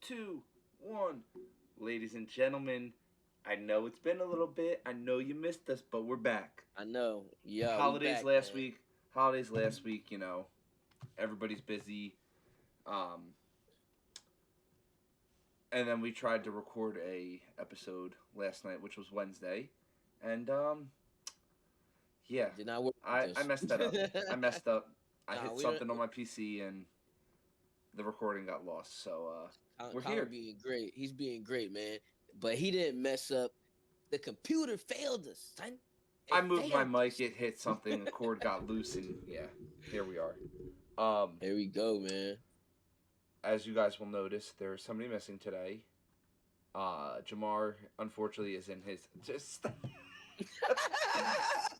two, one. Ladies and gentlemen, I know it's been a little bit. I know you missed us, but we're back. I know. Yeah, we Holidays back, last man. week. Holidays last week. Everybody's busy. Um, and then we tried to record a episode last night, which was Wednesday, and yeah, Did not work with I us. messed that up. I messed up. I Nah, hit we don't. something on my PC and the recording got lost. So we're Colin here. being great. He's being great, man. But he didn't mess up. The computer failed us, son. I It moved my failed mic, us. it hit something, a cord got loose, and yeah, here we are. Um, There we go, man. as you guys will notice, there's somebody missing today. Jamar, unfortunately, is in his just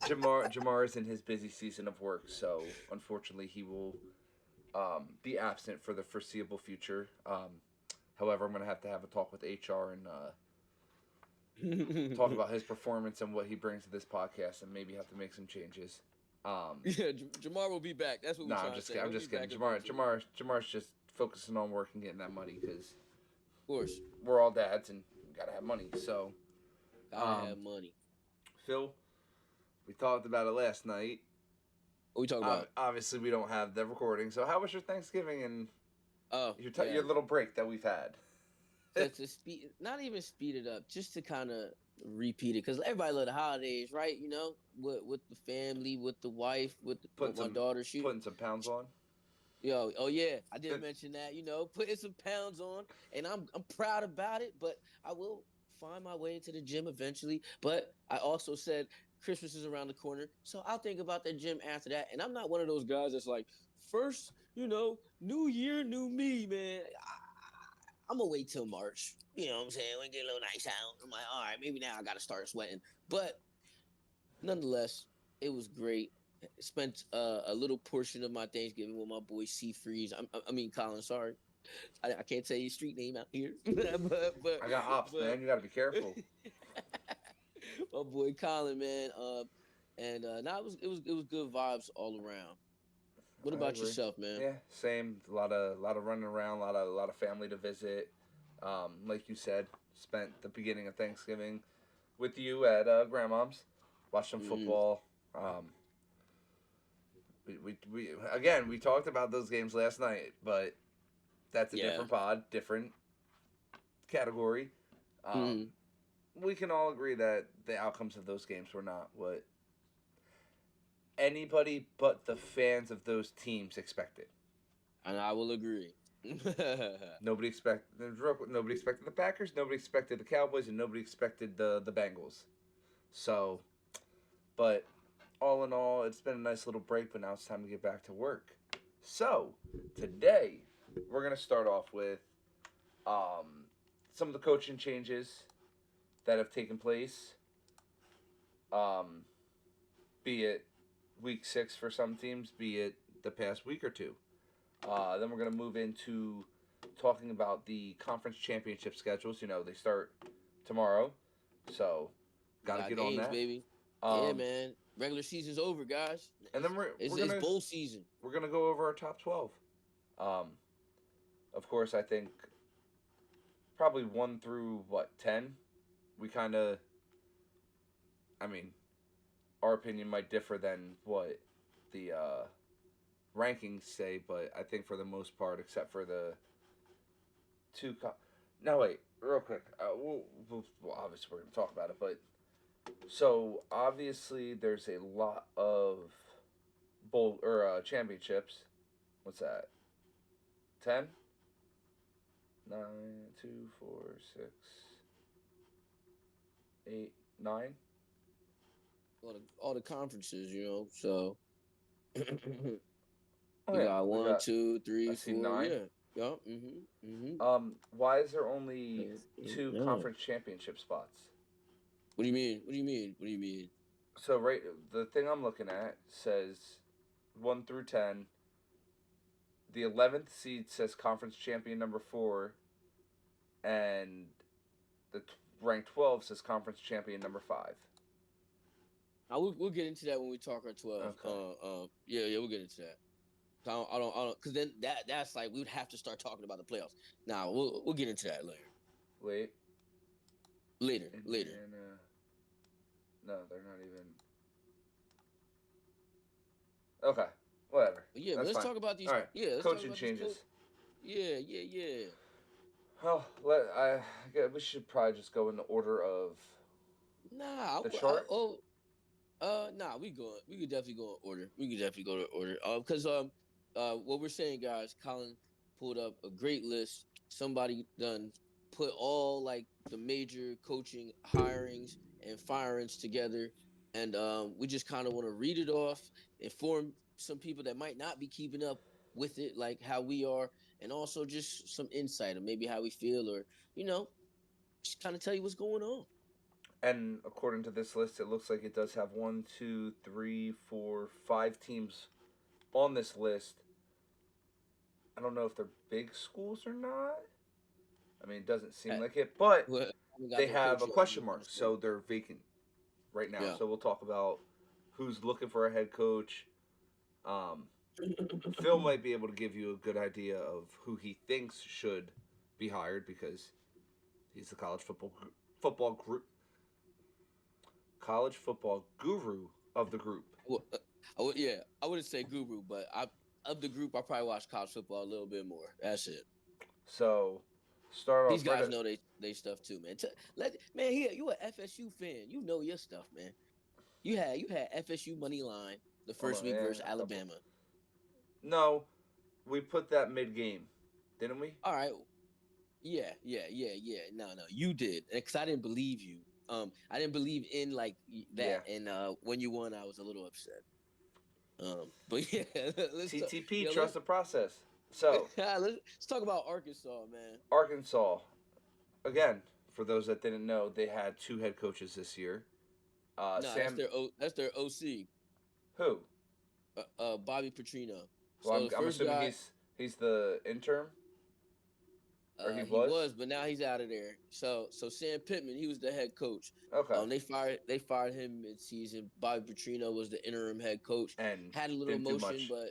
Jamar is in his busy season of work, so unfortunately he will be absent for the foreseeable future. However, I'm gonna have a talk with HR and talk about his performance and what he brings to this podcast, and maybe have to make some changes. Um, Yeah, Jamar will be back. That's what No, we're I'm trying to just say. kidding. I'm He'll be just kidding. back eventually. Jamar's just focusing on work and getting that money because Of course, we're all dads and gotta have money. So, gotta have um, money. Phil, we talked about it last night. What we talking about? Obviously, we don't have the recording. So, how was your Thanksgiving and Oh, your yeah. little break that we've had? To speed, not even speed it up, just to kind of repeat it, because everybody love the holidays, right? You know, with the family, with the wife, putting with my some daughter. putting some pounds on. Oh yeah, I did mention that. You know, putting some pounds on, and I'm proud about it. But I will find my way into the gym eventually. But I also said Christmas is around the corner, so I'll think about that gym after that. And I'm not one of those guys that's like, first, new year, new me, man. I'm gonna wait till March. You know what I'm saying? When it get a little nice out, I'm like, all right, maybe now I gotta start sweating. But nonetheless, it was great. Spent a little portion of my Thanksgiving with my boy C Freeze. I mean Colin. Sorry, I can't tell you street name out here, I got ops, but man. You got to be careful. my boy Colin, man. Now it was good vibes all around. What I about agree. yourself, man? Yeah, same. A lot of running around. A lot of family to visit. Like you said, spent the beginning of Thanksgiving with you at grandmom's, watched some Mm, football. Um, we again we talked about those games last night, but that's a yeah. different pod, different category. Mm, Um, we can all agree that the outcomes of those games were not what anybody but the fans of those teams expected. and I will agree. Nobody expected the Packers, nobody expected the Cowboys, and nobody expected the Bengals. So, but all in all, it's been a nice little break, but now it's time to get back to work. So, today we're gonna start off with um, some of the coaching changes that have taken place. Um, be it week 6 for some teams, be it the past week or two. Then we're gonna move into talking about the conference championship schedules. They start tomorrow, so We got to got get on games, that. baby. Yeah, Um, man. Regular season's over, guys. and then we're we're It's gonna bowl season. we're gonna go over our top 12. Um, of course, I think probably 1 through 10. We kind of, I mean, our opinion might differ than what the rankings say, but I think for the most part, except for the two. No, wait, real quick. Well, obviously we're gonna talk about it, but so obviously there's a lot of bowl or championships. What's that? 10, 9, 2, 4, 6, 8, 9. All the conferences, So you Oh yeah, got we one, got. two, I three, see four. 9. Yeah. Yeah. Mm-hmm. Why is there only 2 Yeah. conference championship spots? What do you mean? What do you mean? What do you mean? So right, the thing I'm looking at says 1 through 10. The 11th seed says conference champion number 4, and the rank 12 says conference champion number 5. We'll get into that when we talk our 12. Okay. Yeah, we'll get into that. So I don't, because then that's like we would have to start talking about the playoffs. Now we'll get into that later. Wait, Later. Indiana. No, they're not even. Okay, whatever. But yeah, but That's let's fine. talk about these. All right, Yeah, let's talk coaching about these coach. changes. Yeah. Well, we should probably just go in the order of Nah, the chart. nah, we could definitely go in order. We could definitely go to order. Because what we're saying, guys, Colin pulled up a great list. Somebody done put all like the major coaching hirings and firings together, and we just kind of want to read it off, inform some people that might not be keeping up with it, like how we are, and also just some insight or maybe how we feel, or you know, just kind of tell you what's going on. And according to this list, it looks like it does have one, two, three, four, five teams on this list. I don't know if they're big schools or not. I mean, it doesn't seem like it, but Well, haven't got they their have coach a yet. question mark, so they're vacant right now. Yeah. So we'll talk about who's looking for a head coach. Um, Phil might be able to give you a good idea of who he thinks should be hired because he's the football group college football guru of the group. Well, yeah, I wouldn't say guru, but I of the group, I probably watch college football a little bit more. That's it. So start These off right guys at know they stuff too, man. You a FSU fan. You know your stuff, man. You had FSU money line the hold first on, week yeah, versus a couple. Alabama. No, we put that mid game, didn't we? All right, yeah. No, you did, because I didn't believe you. I didn't believe in like Yeah. that, and when you won, I was a little upset. But yeah, let's talk. TTP, Yeah, trust the process. So let's talk about Arkansas, man. Arkansas, again, for those that didn't know, they had two head coaches this year. No, Sam, that's their OC, who? Bobby Petrino. Well, So the I'm first assuming guy, he's the interim, or he he was. was, but now he's out of there. So Sam Pittman, he was the head coach. Okay, They fired him mid season. Bobby Petrino was the interim head coach. and Had a little didn't do motion, much.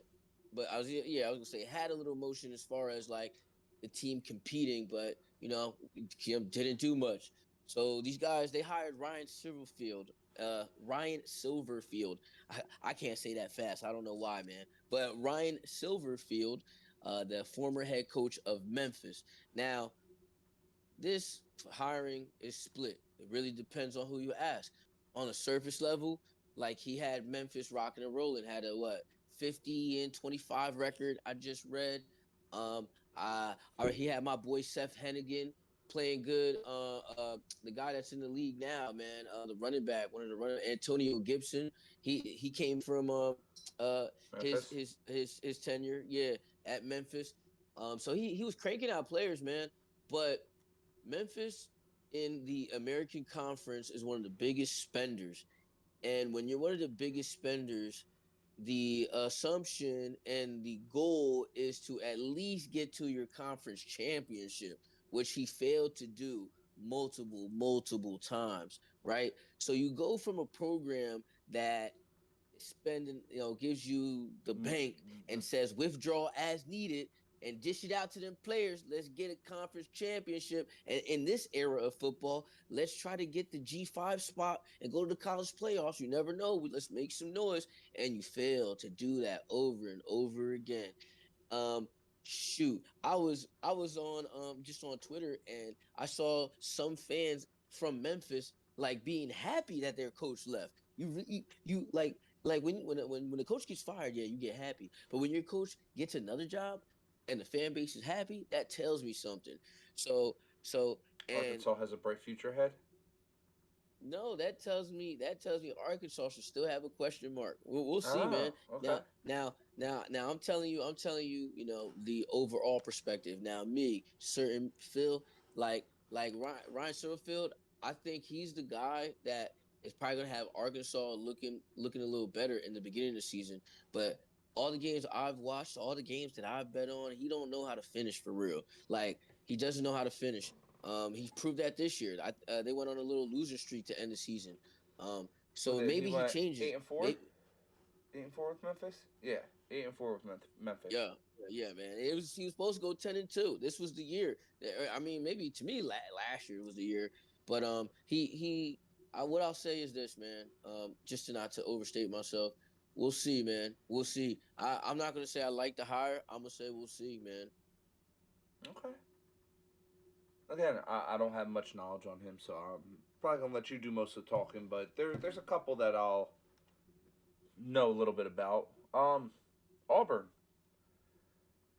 but I was gonna say had a little motion as far as like the team competing, but Kim didn't do much. So these guys they hired Ryan Silverfield. Ryan Silverfield. I can't say that fast. I don't know why, man. But Ryan Silverfield, the former head coach of Memphis. Now, this hiring is split. It really depends on who you ask. On a surface level, like he had Memphis rocking and rolling, had a 50-25 record. I just read. Or he had my boy Seth Hennigan playing good. The guy that's in the league now, man, the running back, one of the running, Antonio Gibson. He came from uh Memphis. his tenure, yeah, at Memphis. So he was cranking out players, man. But Memphis in the American Conference is one of the biggest spenders. And when you're one of the biggest spenders, the assumption and the goal is to at least get to your conference championship, which he failed to do multiple times, right? So you go from a program that spending, gives you the bank and says withdraw as needed and dish it out to them players. Let's get a conference championship. And in this era of football, let's try to get the G5 spot and go to the college playoffs. You never know. Let's make some noise. And you fail to do that over and over again. Um, Shoot, I was on just on Twitter and I saw some fans from Memphis like being happy that their coach left. You like when the coach gets fired, yeah, you get happy. But when your coach gets another job and the fan base is happy, that tells me something. So so and Arkansas has a bright future ahead. no, that tells me Arkansas should still have a question mark. We'll see, Oh, man. okay. Now, I'm telling you, the overall perspective. Now, me, certain Phil, like Ryan Silverfield, I think he's the guy that is probably gonna have Arkansas looking a little better in the beginning of the season. But all the games I've watched, all the games that I've bet on, he don't know how to finish for real. Like he doesn't know how to finish. He proved that this year. They went on a little loser streak to end the season. Who So did he maybe he went eight changes. and four? Maybe 8-4 with Memphis. Yeah, 8-4 with Memphis. Yeah, yeah, man. He was supposed to go 10-2. This was the year. I mean, maybe to me last year was the year, but what I'll say is this, man. Just to not to overstate myself, we'll see, man. We'll see. I'm not gonna say I like the hire. I'm gonna say we'll see, man. Okay. Again, I don't have much knowledge on him, so I'm probably gonna let you do most of the talking. But there's a couple that I'll know a little bit about. Auburn.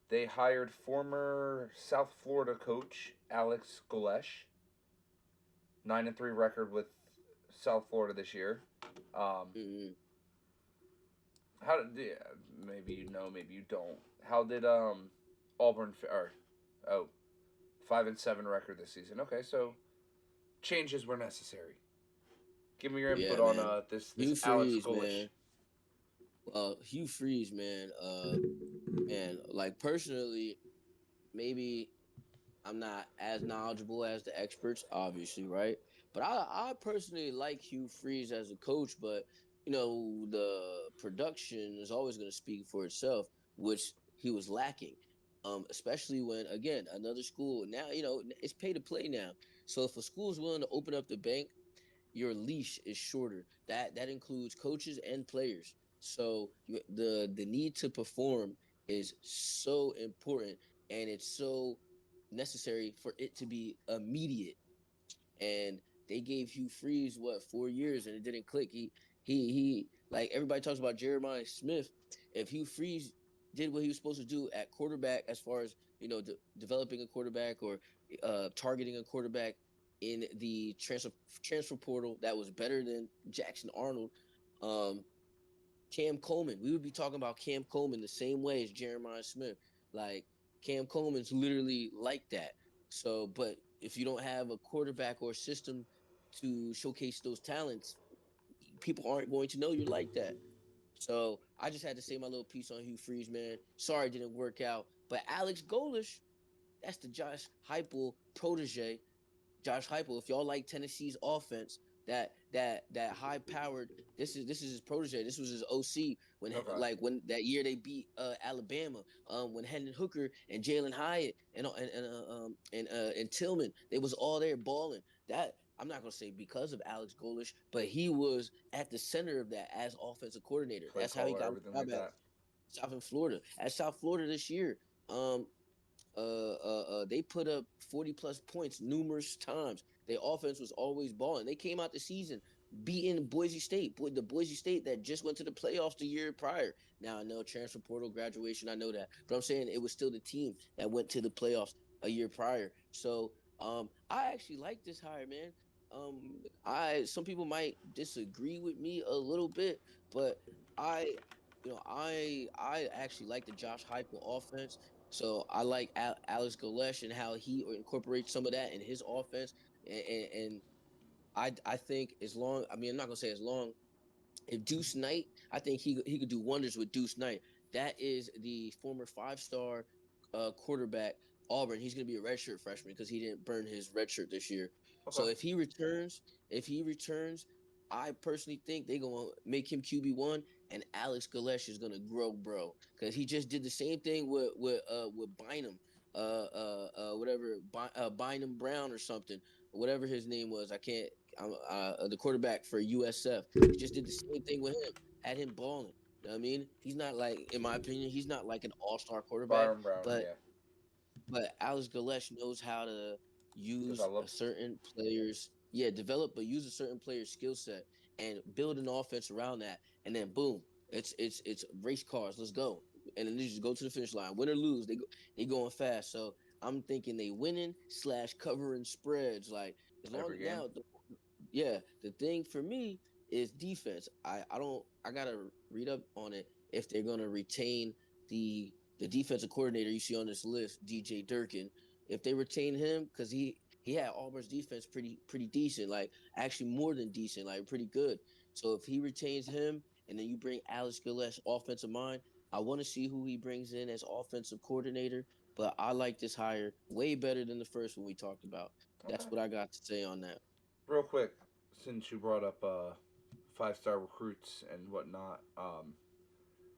They hired former South Florida coach Alex Golesh. 9-3 record with South Florida this year. Um, Mm-hmm. how did yeah, maybe you know, maybe you don't. How did Auburn or oh 5-7 record this season? Okay, so changes were necessary. Give me your input Yeah, on man. this Hugh Alex Freeze, Golesh. man. Hugh Freeze, man. Man, like personally, maybe I'm not as knowledgeable as the experts, obviously, right? But I personally like Hugh Freeze as a coach, but the production is always going to speak for itself, which he was lacking. Especially when again another school now it's pay to play now. So if a school is willing to open up the bank, your leash is shorter. That includes coaches and players. So the need to perform is so important, and it's so necessary for it to be immediate. And they gave Hugh Freeze 4 years, and it didn't click. He like everybody talks about Jeremiah Smith. If Hugh Freeze did what he was supposed to do at quarterback, as far as developing a quarterback or targeting a quarterback in the transfer portal, that was better than Jackson Arnold. Um, Cam Coleman, we would be talking about Cam Coleman the same way as Jeremiah Smith. Like Cam Coleman's literally like that. So, but if you don't have a quarterback or a system to showcase those talents, people aren't going to know you're like that. So I just had to say my little piece on Hugh Freeze, man. Sorry it didn't work out. But Alex Golish, that's the Josh Heupel protege. Josh Heupel, if y'all like Tennessee's offense, that high powered. This is his protege. This was his OC Okay. when that year they beat Alabama. When Hendon Hooker and Jalen Hyatt and Tillman, they was all there balling. That I'm not gonna say because of Alex Golish, but he was at the center of that as offensive coordinator. Play That's how he caller, got everything a job like at that. South in Florida. At South Florida this year, um, they put up 40 plus points numerous times. Their offense was always balling. They came out the season beating Boise State, the Boise State that just went to the playoffs the year prior. Now I know transfer portal graduation, I know that, but I'm saying it was still the team that went to the playoffs a year prior. So I actually like this hire, man. I some people might disagree with me a little bit, but I I actually like the Josh Heupel offense. So I like Alex Galesh and how he incorporates some of that in his offense. And I think as long, I mean, I'm not gonna say as long. If Deuce Knight, I think he could do wonders with Deuce Knight. That is the former 5-star quarterback Auburn. He's gonna be a redshirt freshman because he didn't burn his redshirt this year. Okay. So if he returns, I personally think they're gonna make him QB1, and Alex Galesh is gonna grow, bro, because he just did the same thing with Bynum, whatever Bynum Brown or something, whatever his name was. I can't. The quarterback for USF. He just did the same thing with him, had him balling. You know what I mean? He's not like, in my opinion, he's not like an all-star quarterback, Byron Brown, but yeah. Alex Galesh knows how to use a Develop. certain player's develop, but use a certain player's skill set and build an offense around that, and then boom, it's race cars. Let's go, and then they just go to the finish line, win or lose. They going fast. So I'm thinking they winning slash covering spreads. Like as long Every game. now, the thing for me is defense. I don't I gotta read up on it if they're gonna retain the the defensive coordinator you see on this list, DJ Durkin. If they retain him, because he had Auburn's defense pretty decent, like actually more than decent, like pretty good. So if he retains him, and then you bring Alex Gillespie, offensive mind, I want to see who he brings in as offensive coordinator. But I like this hire way better than the first one we talked about. Okay. That's what I got to say on that. Real quick, since you brought up 5-star recruits and whatnot,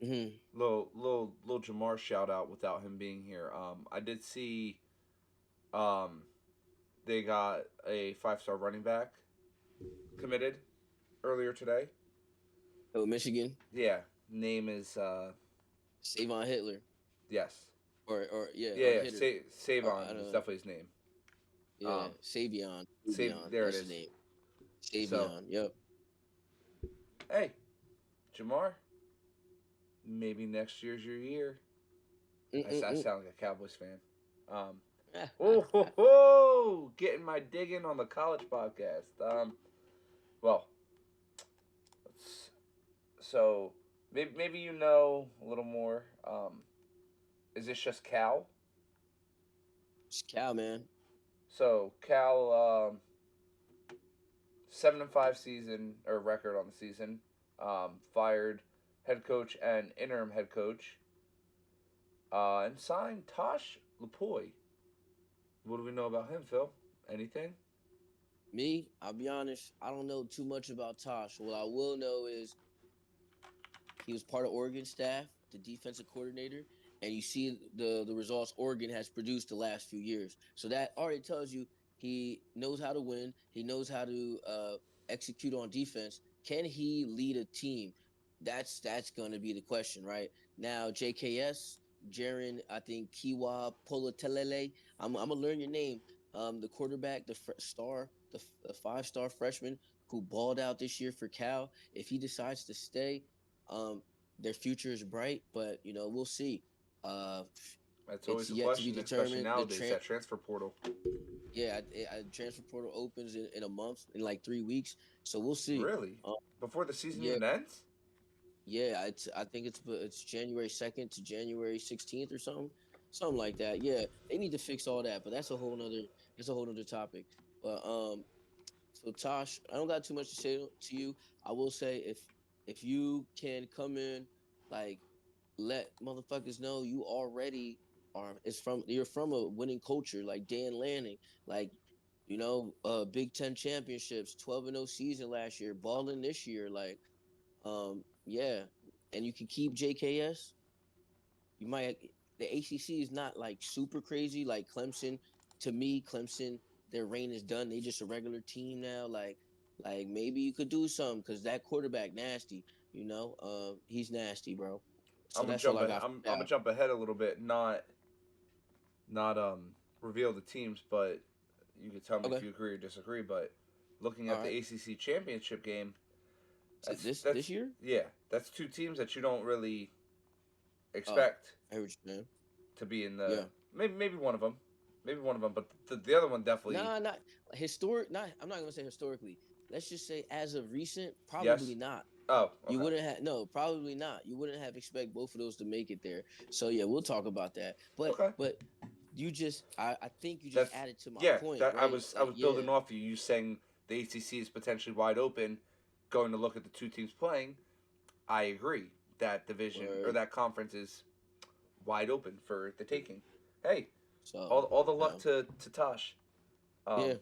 Hmm. Little Jamar shout out without him being here. I did see um they got a 5-star running back committed earlier today. Oh, Michigan, Yeah, name is Savon Hitler, yes. or yeah, Yeah, or yeah. Hitter, or Savon I is don't. definitely his name. Yeah, Um, Savion, Save Savion, there it that's the is. name. So Savion. Yep. hey, Jamar, maybe next year's your year. I Mm-mm-mm. sound like a Cowboys fan. Um, oh ho ho, getting my digging on the college podcast. Well, so maybe you know a little more. Is this just Cal? It's Cal, man. So Cal, 7-5 season or record on the season. Fired head coach and interim head coach, and signed Tosh Lapoy. What do we know about him, Phil? Anything? Me, I'll be honest, I don't know too much about Tosh. What I will know is he was part of Oregon staff, the defensive coordinator, and you see the results Oregon has produced the last few years. So that already tells you he knows how to win. He knows how to execute on defense. Can he lead a team? That's going to be the question, right? Now, JKS, Jaron, I think Kiwa Politelele. I'm gonna learn your name. The quarterback, the 5-star freshman who balled out this year for Cal. If he decides to stay, um, their future is bright, but we'll see. Uh, That's it's always a yet to be question, especially determined. nowadays. That transfer portal. Yeah, transfer portal opens in a month, in like 3 weeks, so we'll see. Really? Um, Before the season yeah, even ends? yeah, I think it's January 2nd to January 16th or something like that. Yeah, they need to fix all that, but that's a whole nother topic. But so Tosh, I don't got too much to say to you. I will say if you can come in, like, let motherfuckers know you already you're from a winning culture, like Dan Lanning, like Big Ten championships, 12-0 season last year, balling this year, like yeah, and you can keep JKS. You might The ACC is not like super crazy like Clemson. To me, Clemson, their reign is done. They just a regular team now. Like maybe you could do something because that quarterback nasty. He's nasty, bro. So I'm gonna that's all jump. I got I'm for gonna now. jump ahead a little bit. Not reveal the teams, but you can tell me if Okay, you agree or disagree. But looking all at the right. ACC championship game, So this that's year? yeah, that's two teams that you don't really Oh, expect I heard what you're saying. to be in Yeah. the maybe one of them, but the other one definitely Nah, not historic. Not. I'm not gonna say historically. Let's just say as of recent, probably yes. not. Oh, You okay, wouldn't have no, probably not. You wouldn't have expect both of those to make it there. So yeah, we'll talk about that. But okay. but I think you just That's added to my yeah. point, That right? I Like, was yeah. building off you. You saying the ACC is potentially wide open. Going to look at the two teams playing, I agree that division or Word. that conference is wide open for the taking. Hey, So all the luck yeah. to Tosh. Yeah. Um,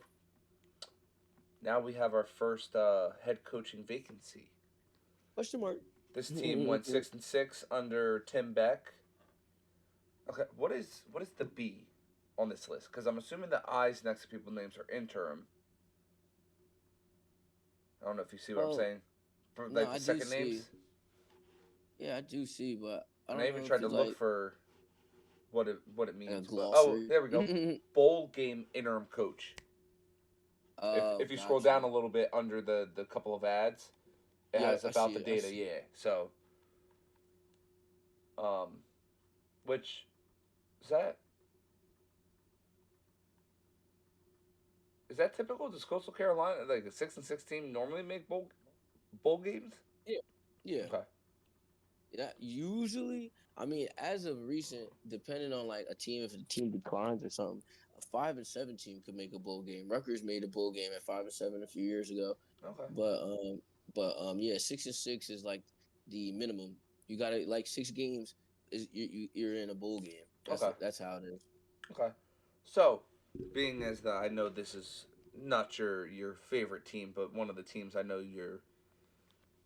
now we have our first head coaching vacancy. Question mark. This team went 6-6 under Tim Beck. Okay, what is the B on this list? Because I'm assuming the I's next to people's names are interim. I don't know if you see what I'm Oh, saying. For no, like the I do second see. names, Yeah, I do see, but I and I don't even know if tried to you look like for what it a means. But oh, glossary. there we go. Bowl game interim coach. Oh, If you scroll got down you. a little bit under the couple of ads, it Yeah, has I about see the it. I data. see it. Yeah. So um, which is that typical? Does Coastal Carolina like a 6-6 team normally make bowl games? Yeah. Yeah. Okay. Yeah, usually, I mean, as of recent, depending on like a team, if the team declines or something, a 5-7 team could make a bowl game. Rutgers made a bowl game at 5-7 a few years ago, Okay. but yeah, 6-6 is like the minimum. You got to like 6 games is you're in a bowl game. That's Okay. that's how it is. Okay. So, being as that I know this is not your favorite team, but one of the teams I know you're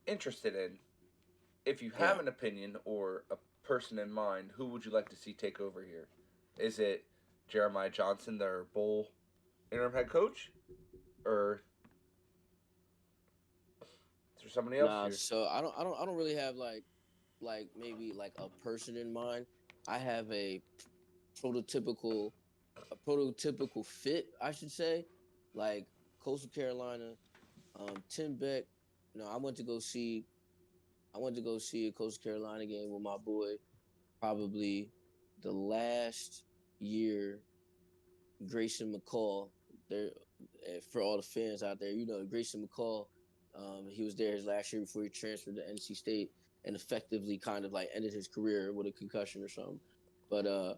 interested in. if you have Yeah. an opinion or a person in mind, who would you like to see take over here? Is it Jeremiah Johnson, their Bull interim head coach, or is there somebody else Nah, here? so I don't really have like maybe like a person in mind. I have prototypical a prototypical fit, I should say, like Coastal Carolina, Tim Beck. You know, I went to go see a Coastal Carolina game with my boy probably the last year Grayson McCall there for all the fans out there, you know, Grayson McCall, he was there his last year before he transferred to NC State and effectively kind of like ended his career with a concussion or something. But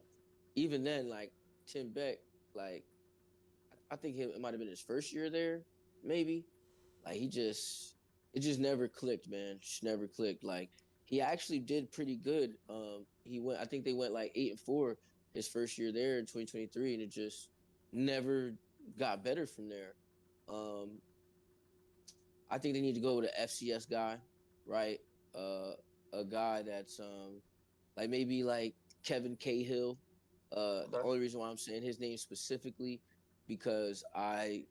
even then, like Tim Beck, like I think it might have been his first year there, maybe. Like it just never clicked, man. Just never clicked. Like he actually did pretty good. I think they went like 8-4 his first year there in 2023, and it just never got better from there. Um, I think they need to go with an FCS guy, right? Uh, a guy that's like maybe like Kevin Cahill. The Okay. only reason why I'm saying his name specifically because I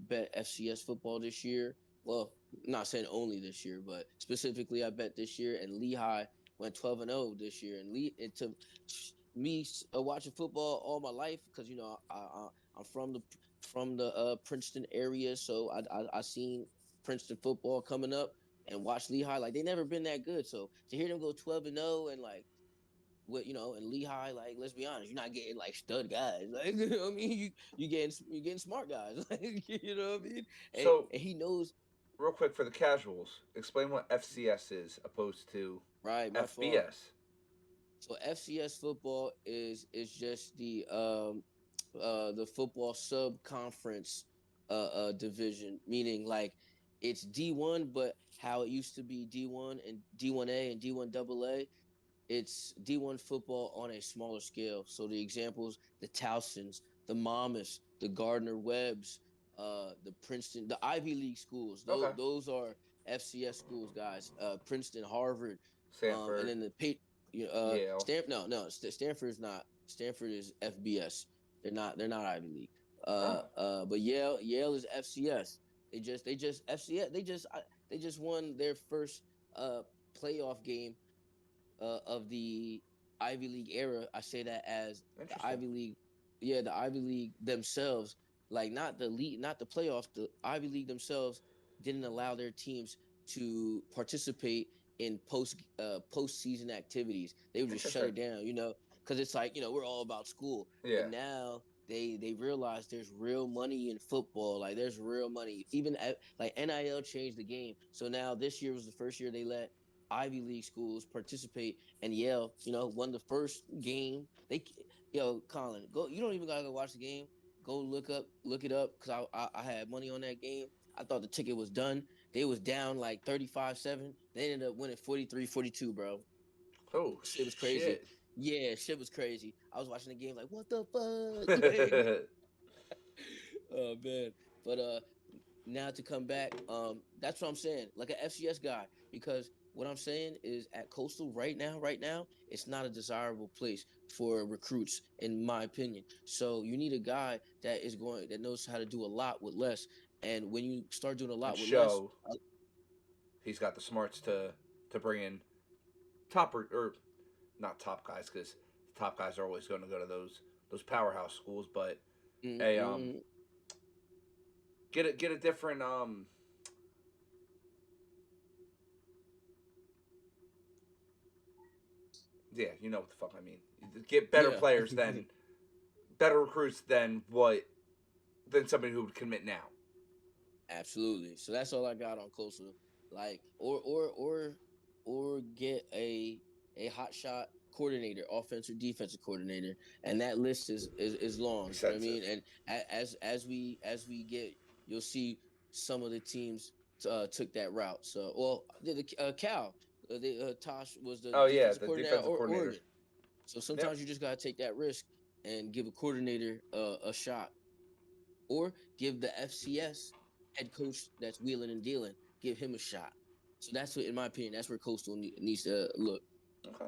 bet FCS football this year. Well, not saying only this year, but specifically I bet this year. And Lehigh went 12-0 this year, and it took me watching football all my life because I'm from the Princeton area, so I seen Princeton football coming up and watch Lehigh. Like they never been that good, so to hear them go 12-0 and like what and Lehigh, like let's be honest, you're not getting like stud guys. Like I mean, you getting smart guys. Like you know what I mean? So, And he knows. real quick for the casuals, explain what FCS is opposed to Right, my fault. FBS. So FCS football is just the football sub conference division, meaning like it's D1, but how it used to be D1 and D1A and D1 AA, it's D1 football on a smaller scale. So the examples, the Towsons, the Monmouths, the Gardner Webbs, the Princeton, the Ivy League schools. Okay. Those are FCS schools, guys. Princeton, Harvard, and Sanford, then Yale. Stanford is not. Stanford is FBS. They're not Ivy League. Oh, But Yale is FCS. They just FCS. They just won their first playoff game of the Ivy League era. I say that as the interesting. Ivy League, yeah, the Ivy League themselves, like not the league, not the playoffs. The Ivy League themselves didn't allow their teams to participate in postseason activities. They would just shut Interesting. it down, because it's like we're all about school, but Yeah. now they realize there's real money in football. Like there's real money. Even like NIL changed the game. So now this year was the first year they let Ivy League schools participate, and Yale, won the first game. Colin, go. You don't even gotta go watch the game. Go look it up, because I had money on that game. I thought the ticket was done. They was down like 35-7. They ended up winning 43-42, bro. Oh, Shit was crazy. shit. Yeah, shit was crazy. I was watching the game like, what the fuck? Oh man. But now to come back, that's what I'm saying. Like an FCS guy, because what I'm saying is at Coastal right now, it's not a desirable place for recruits, in my opinion. So you need a guy that knows how to do a lot with less. And when you start doing a And lot with less, show he's got the smarts to bring in top or not top guys because top guys are always going to go to those powerhouse schools, but a mm-hmm. get a different yeah, you know what the fuck I mean. Get better Yeah, players than better recruits than somebody who would commit now. absolutely. So that's all I got on Coastal. Like, or get a hot shot coordinator, offensive defensive coordinator, and that list is long. You know what I Extensive. mean? And as we get, you'll see some of the teams took that route. So, well, Cal, Tosh was the Oh yeah, defensive the coordinator at defensive coordinator. Oregon. So Yep. sometimes you just gotta take that risk and give a coordinator a shot, or give the FCS head coach that's wheeling and dealing, give him a shot. So that's what, in my opinion, that's where Coastal needs to look. Okay.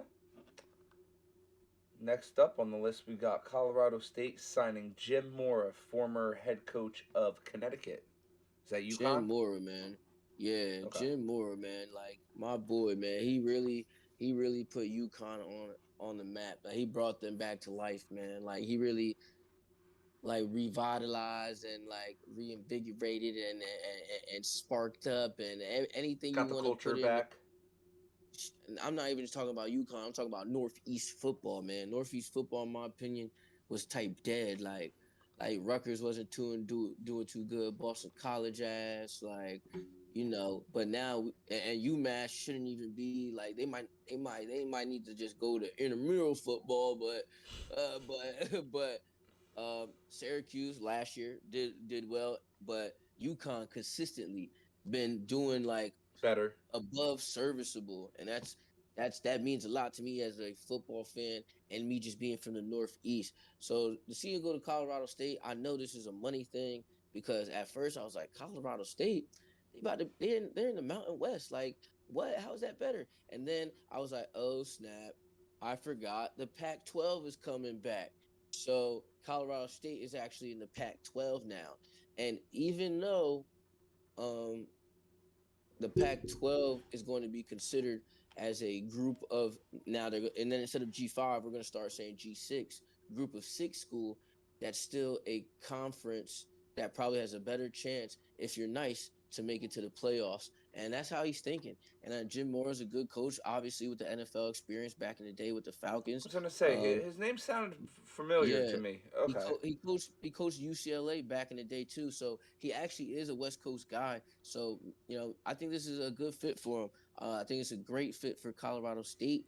Next up on the list, we got Colorado State signing Jim Mora, former head coach of Connecticut. Is that Jim UConn? Mora, man. Yeah, Okay. Jim Mora, man. Like my boy, man. He really put UConn on the map. Like, he brought them back to life, man. Like he really like revitalized and like reinvigorated and sparked up and anything you Got the want to culture put in. back. I'm not even just talking about UConn. I'm talking about Northeast football, man. Northeast football, in my opinion, was type dead. Like Rutgers wasn't doing too good. Boston College ass, like, But now and UMass shouldn't even be like they might need to just go to intramural football, but Syracuse last year did well, but UConn consistently been doing like Better. above serviceable, and that means a lot to me as a football fan and me just being from the Northeast. So to see it go to Colorado State, I know this is a money thing because at first I was like, Colorado State, they're in the Mountain West, like what? How is that better? And then I was like, oh snap, I forgot the Pac-12 is coming back. So Colorado State is actually in the Pac-12 now, and even though um the Pac-12 is going to be considered as a group of now they're and then instead of G5 we're going to start saying G6 group of 6 school. That's still a conference that probably has a better chance if you're nice to make it to the playoffs, and that's how he's thinking. And Jim Moore is a good coach, obviously with the NFL experience back in the day with the I Falcons. was gonna say um, his name sounded familiar yeah, to me. he Okay. co- he coached UCLA back in the day too, so he actually is a West Coast guy. So I think this is a good fit for him. I think it's a great fit for Colorado State.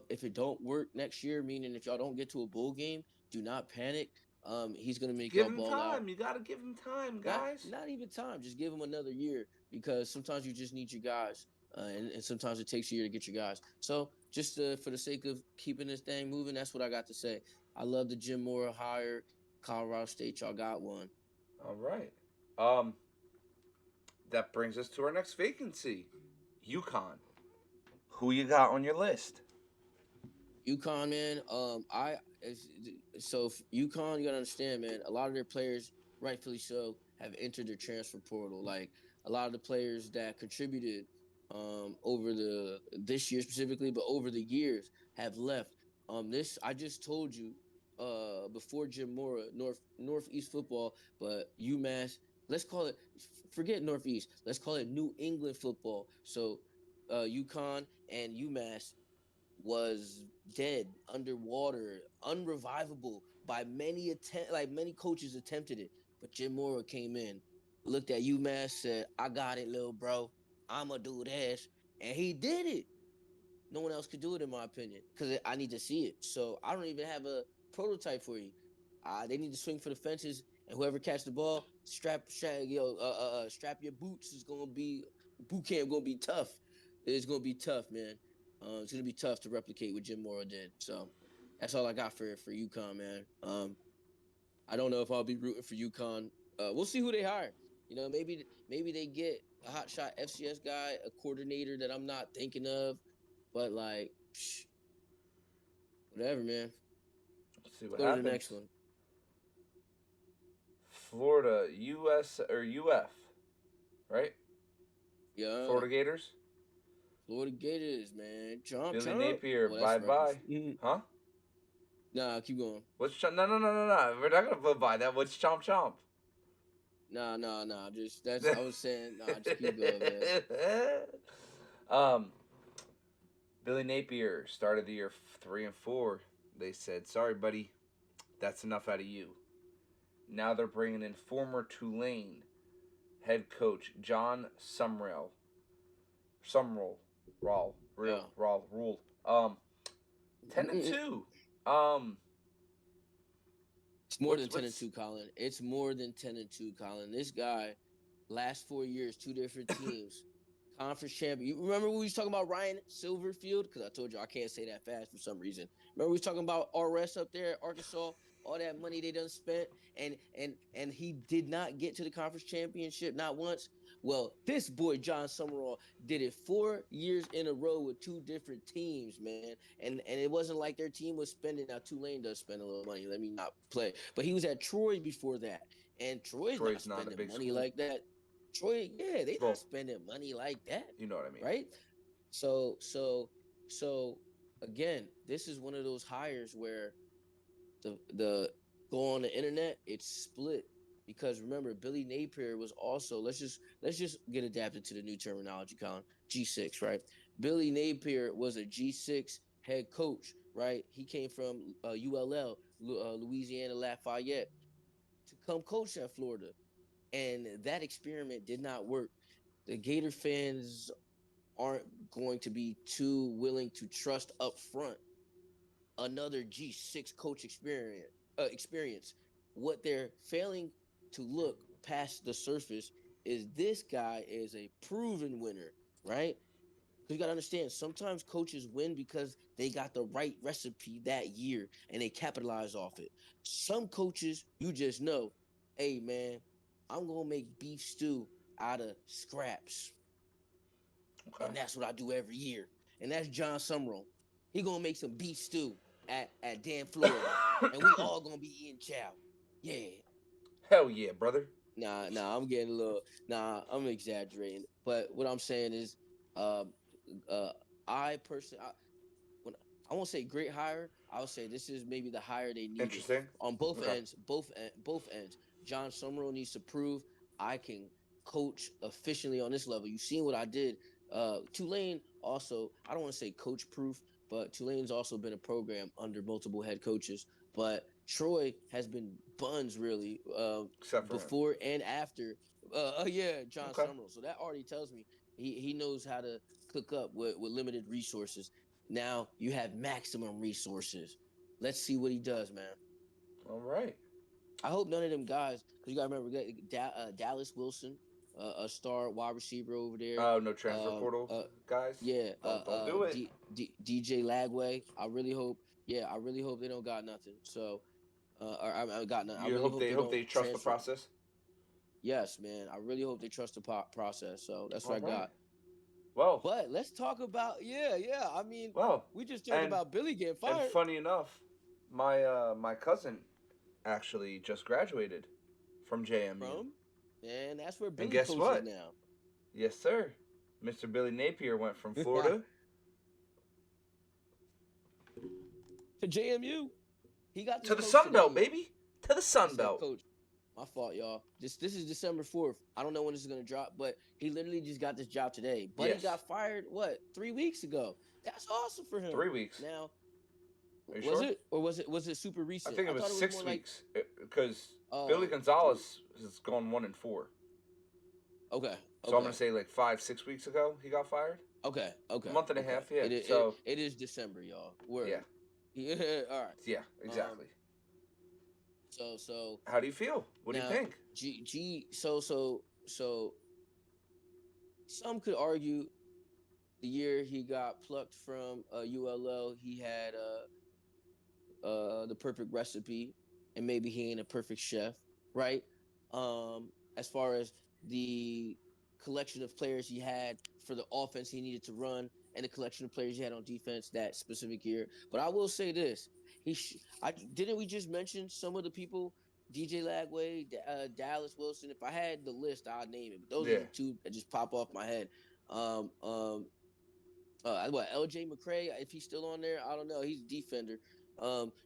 If it don't work next year, meaning if y'all don't get to a bowl game, do not panic. He's gonna make Give y'all him ball out. time. You gotta give him time, Not guys. not even time. Just give him another year because sometimes you just need your guys, and sometimes it takes a year to get your guys. So just for the sake of keeping this thing moving, that's what I got to say. I love the Jim Mora hire. Colorado State, y'all got one. All right. Um, that brings us to our next vacancy, UConn. Who you got on your list? UConn, man. So UConn, you gotta understand, man. A lot of their players, rightfully so, have entered their transfer portal. Like a lot of the players that contributed over the this year specifically, but over the years have left. This I just told you before Jim Mora, Northeast football, but UMass. Let's call it. Forget Northeast. Let's call it New England football. So, UConn and UMass was dead, underwater, unrevivable by many coaches attempted it. But Jim Mora came in, looked at UMass, said, I got it, little bro. I'ma do this. And he did it. No one else could do it, in my opinion, because I need to see it. So I don't even have a prototype for you. They need to swing for the fences, and whoever catch the ball, strap your boots. Is gonna be boot camp. Gonna be tough. It's gonna be tough, man. It's gonna be tough to replicate what Jim Mora did. So that's all I got for UConn, man. I don't know if I'll be rooting for UConn. We'll see who they hire. Maybe they get a hot shot FCS guy, a coordinator that I'm not thinking of, but like, whatever, man. Let's see Let's what go to the next happens. one. Florida, US or UF, right? Yeah, Florida Gators. Florida Gators, man. Chomp, Billy chomp. Napier, Well, that's bye Rutgers. bye. Huh? Nah, keep going. No, no, no, no, no. We're not gonna put by that. What's chomp chomp? Nah. Just that's. I was saying, nah. Just keep going, man. um, Billy Napier started the year 3-4. They said, "Sorry, buddy, that's enough out of you." Now they're bringing in former Tulane head coach John Sumrall. Sumrall, Yeah. ruled. 10-2. Um, It's more than ten and what's two, Colin. It's more than 10-2, Colin. This guy, last 4 years, two different teams, conference champion. You remember we was talking about Ryan Silverfield? Because I told you I can't say that fast for some reason. Remember we was talking about RS up there at Arkansas, all that money they done spent, and he did not get to the conference championship not once. Well, this boy John Summerall did it 4 years in a row with two different teams, man. And it wasn't like their team was spending. Now Tulane does spend a little money. Let me not play, but he was at Troy before that, and Troy's not Troy's not a spending big money school. like that. Troy, yeah, they not Well, spending money like that, you know what I mean. right? So again, this is one of those hires where the go on the internet, it's split because remember Billy Napier was also let's just get adapted to the new terminology, Colin. G6, right? Billy Napier was a G6 head coach, right? He came from ULL, Louisiana Lafayette, to come coach at Florida, and that experiment did not work. The Gator fans aren't going to be too willing to trust up front another G6 coach experience. What they're failing to look past the surface is this guy is a proven winner, right? Because you got to understand, sometimes coaches win because they got the right recipe that year and they capitalize off it. Some coaches, you just know, hey, man, I'm going to make beef stew out of scraps. Okay. And that's what I do every year. And that's John Summerall. He gonna make some beef stew at Dan, Florida, and we all gonna be eating chow. Yeah. Hell yeah, brother. Nah, I'm getting a little. Nah, I'm exaggerating. But what I'm saying is, uh, uh, I personally, when I won't say great hire, I would say this is maybe the hire they needed Interesting. on both Okay. ends. Both ends. John Summerall needs to prove I can coach efficiently on this level. You've seen what I did. Tulane also, I don't want to say coach proof, but Tulane's also been a program under multiple head coaches. But Troy has been buns really Except for him. before and after. Yeah, John Okay. Summerall. So that already tells me he knows how to cook up with limited resources. Now you have maximum resources. Let's see what he does, man. All right. I hope none of them guys, because you got to remember, Dallas Wilson, a star wide receiver over there. Oh, no transfer Um, portal uh, guys. yeah, Don't do it. DJ Lagway. I really hope. Yeah, I really hope they don't got nothing. So, or I got nothing. I You really hope hope they they hope don't they trust the transfer. process. Yes, man. I really hope they trust the process. So that's what All I right. got. Well, But let's talk about yeah. I mean, well, we just talked and about Billy getting and fired funny enough, my cousin actually just graduated from JMU. from, and that's where And Billy guess coaches what? now. Yes, sir. Mr. Billy Napier went from Florida To JMU. He got this to the coach Sun Belt, today. baby. To the I Sun said, Belt. Coach, my fault, y'all. This is December 4th. I don't know when this is gonna drop, but he literally just got this job today. But he Yes. got fired 3 weeks ago. That's awesome for him. 3 weeks. Now, Are you was sure? it or was it super I recent? think I it was thought it was six more like weeks because Billy oh three. Gonzalez has gone 1-4. Okay, So I'm okay, gonna say like 5-6 weeks ago he got fired. okay, A okay, month and a okay. half, yeah. It So it is December, y'all. yeah, Word. Yeah. All right. yeah, Um. exactly. So How do you feel? What do you now think? so some could argue the year he got plucked from ULL, he had the perfect recipe, and maybe he ain't a perfect chef, right? As far as the collection of players he had for the offense he needed to run, and the collection of players he had on defense that specific year. But I will say this: I didn't we just mention some of the people. DJ Lagway, Dallas Wilson. If I had the list, I'd name it. But those are Yeah. the two that just pop off my head. Um, um, what LJ McCray, if he's still on there, I don't know. He's a defender.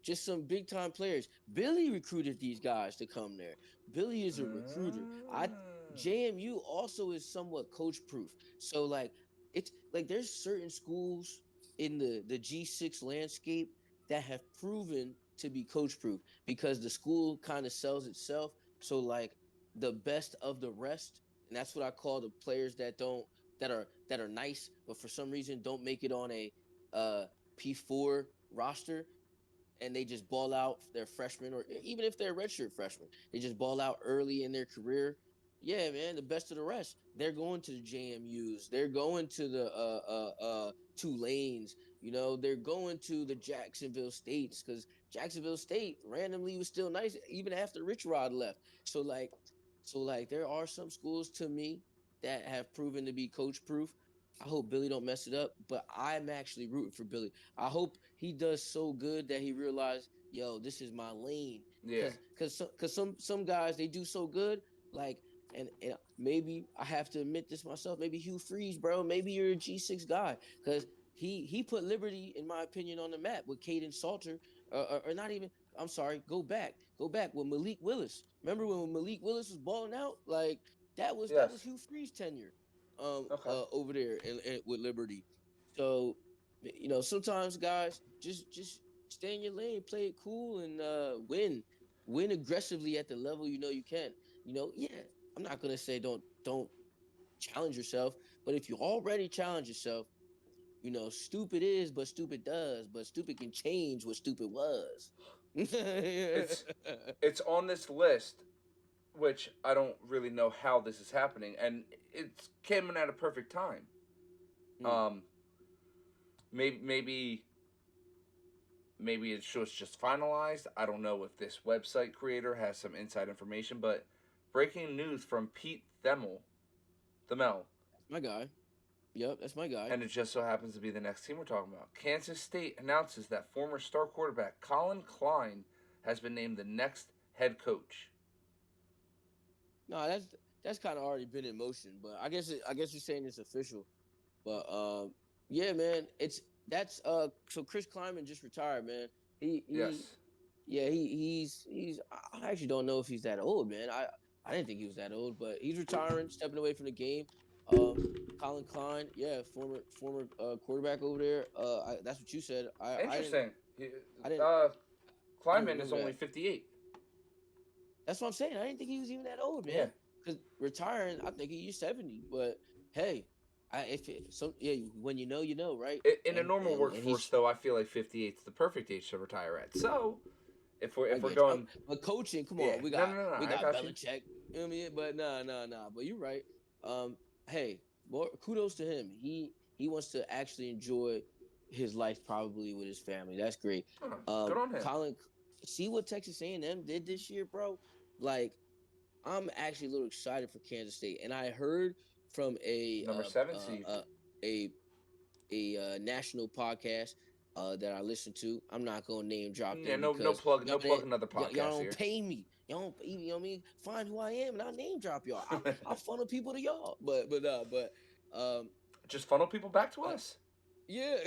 Just some big time players. Billy recruited these guys to come there. Billy is a recruiter. I JMU also is somewhat coach proof. So like it's like there's certain schools in the G6 landscape that have proven to be coach proof because the school kind of sells itself. So like the best of the rest, and that's what I call the players that are nice, but for some reason don't make it on a uh, P4 roster, and they just ball out their freshmen, or even if they're redshirt freshmen, they just ball out early in their career. Yeah, man, the best of the rest. They're going to the JMU's. They're going to the Tulanes. You know, they're going to the Jacksonville States because Jacksonville State randomly was still nice even after Rich Rod left. So like, there are some schools to me that have proven to be coach proof. I hope Billy don't mess it up, but I'm actually rooting for Billy. I hope he does so good that he realizes, yo, this is my lane. Yeah. Cause some guys they do so good, like and maybe I have to admit this myself. Maybe Hugh Freeze, bro. Maybe you're a G6 guy, cause he put Liberty, in my opinion, on the map with Caden Salter, or not even. I'm sorry. Go back with Malik Willis. Remember when Malik Willis was balling out? Like that was Yes. Hugh Freeze tenure, Okay. over there with Liberty. So, sometimes guys just stay in your lane, play it cool, and win aggressively at the level you can. Yeah, I'm not gonna say don't challenge yourself, but if you already challenge yourself, stupid is, but stupid does, but stupid can change what stupid was. It's it's on this list, which I don't really know how this is happening, and it's coming at a perfect time. Hmm. Um, maybe maybe it's just finalized. I don't know if this website creator has some inside information, but breaking news from Pete Themel, That's my guy. Yep, that's my guy. and it just so happens to be the next team we're talking about. Kansas State announces that former star quarterback Colin Klein has been named the next head coach. No, that's kind of already been in motion, but I guess you're saying it's official. But yeah, man, it's that's so Chris Kleiman just retired, man. He Yes. yeah, he's I actually don't know if he's that old, man. I didn't think he was that old, but he's retiring, stepping away from the game. Um Colin Klein, yeah, former quarterback over there. That's what you said. Interesting. I didn't Uh, I didn't Kleiman is remember only that. 58. That's what I'm saying. I didn't think he was even that old, Yeah. man. Because retiring, I think he's 70. But hey, if it, so, yeah, when you know, right? In a normal And workforce, he's, though, I feel like 58 is the perfect age to retire at. So, I if we're get you. going, But coaching, come yeah, on, no, no, no, no, we I got got you. Belichick. You know what I mean? But nah. But you're right. Hey, more kudos to him. He wants to actually enjoy his life probably with his family. That's great. Oh, good on him. Colin, see what Texas A&M did this year, bro. Like I'm actually a little excited for Kansas State, and I heard from Number seven seed. a national podcast that I listen to. I'm not gonna name drop Yeah, them no, because no plug another y'all podcast don't here. pay me. Y'all don't, you know what I mean? Find who I am and I'll name drop y'all. I'll funnel people to y'all. But um Just funnel people back to uh, us. yeah,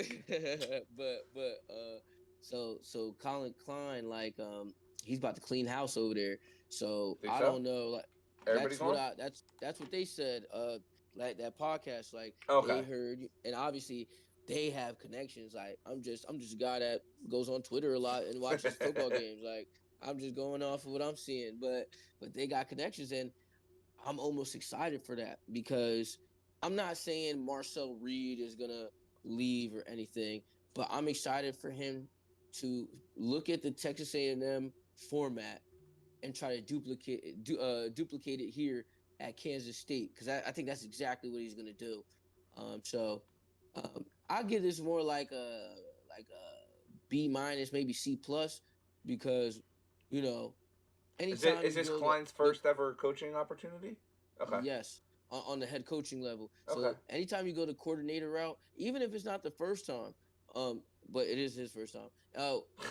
so Colin Klein, like he's about to clean house over there. So Think I so? don't know, like Everybody gone? that's what they said. Like that podcast, like Okay. they heard, and obviously they have connections. Like I'm just a guy that goes on Twitter a lot and watches football games. Like I'm just going off of what I'm seeing, but they got connections, and I'm almost excited for that because I'm not saying Marcel Reed is gonna leave or anything, but I'm excited for him to look at the Texas A&M format and try to duplicate it here at Kansas State because I think that's exactly what he's gonna do. I give this more like a B minus, maybe C plus, because you know anytime Is you this go to Klein's go first ever coaching opportunity? Okay. yes, on the head coaching level. Okay. So anytime you go the coordinator route, even if it's not the first time, but it is his first time.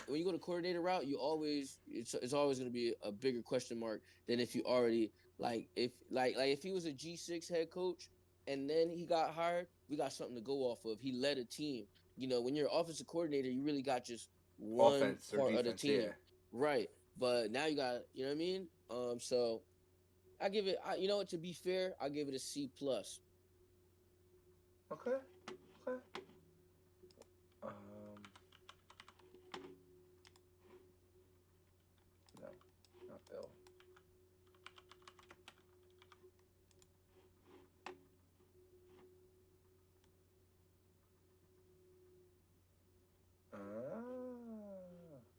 When you go to coordinator route, it's always going to be a bigger question mark than if you already like if he was a G6 head coach and then he got hired, we got something to go off of. He led a team. When you're offensive coordinator, you really got just one Offense or part of the defense? Yeah. team, right? But now you got, you know what I mean? So I give it. You know what? To be fair, I give it a C plus. Okay. Okay. Um. No, not Bill.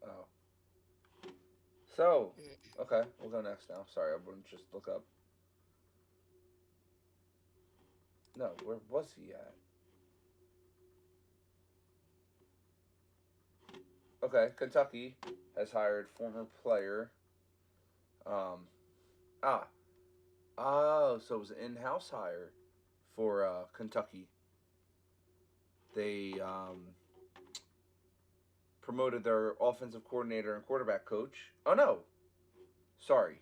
Oh. So, okay, we'll go next now. Sorry, I wouldn't just look up. No, where was he at? Okay, Kentucky has hired former player. Um, ah, Oh, so it was an in-house hire for Kentucky. They promoted their offensive coordinator and quarterback coach. Oh no, sorry.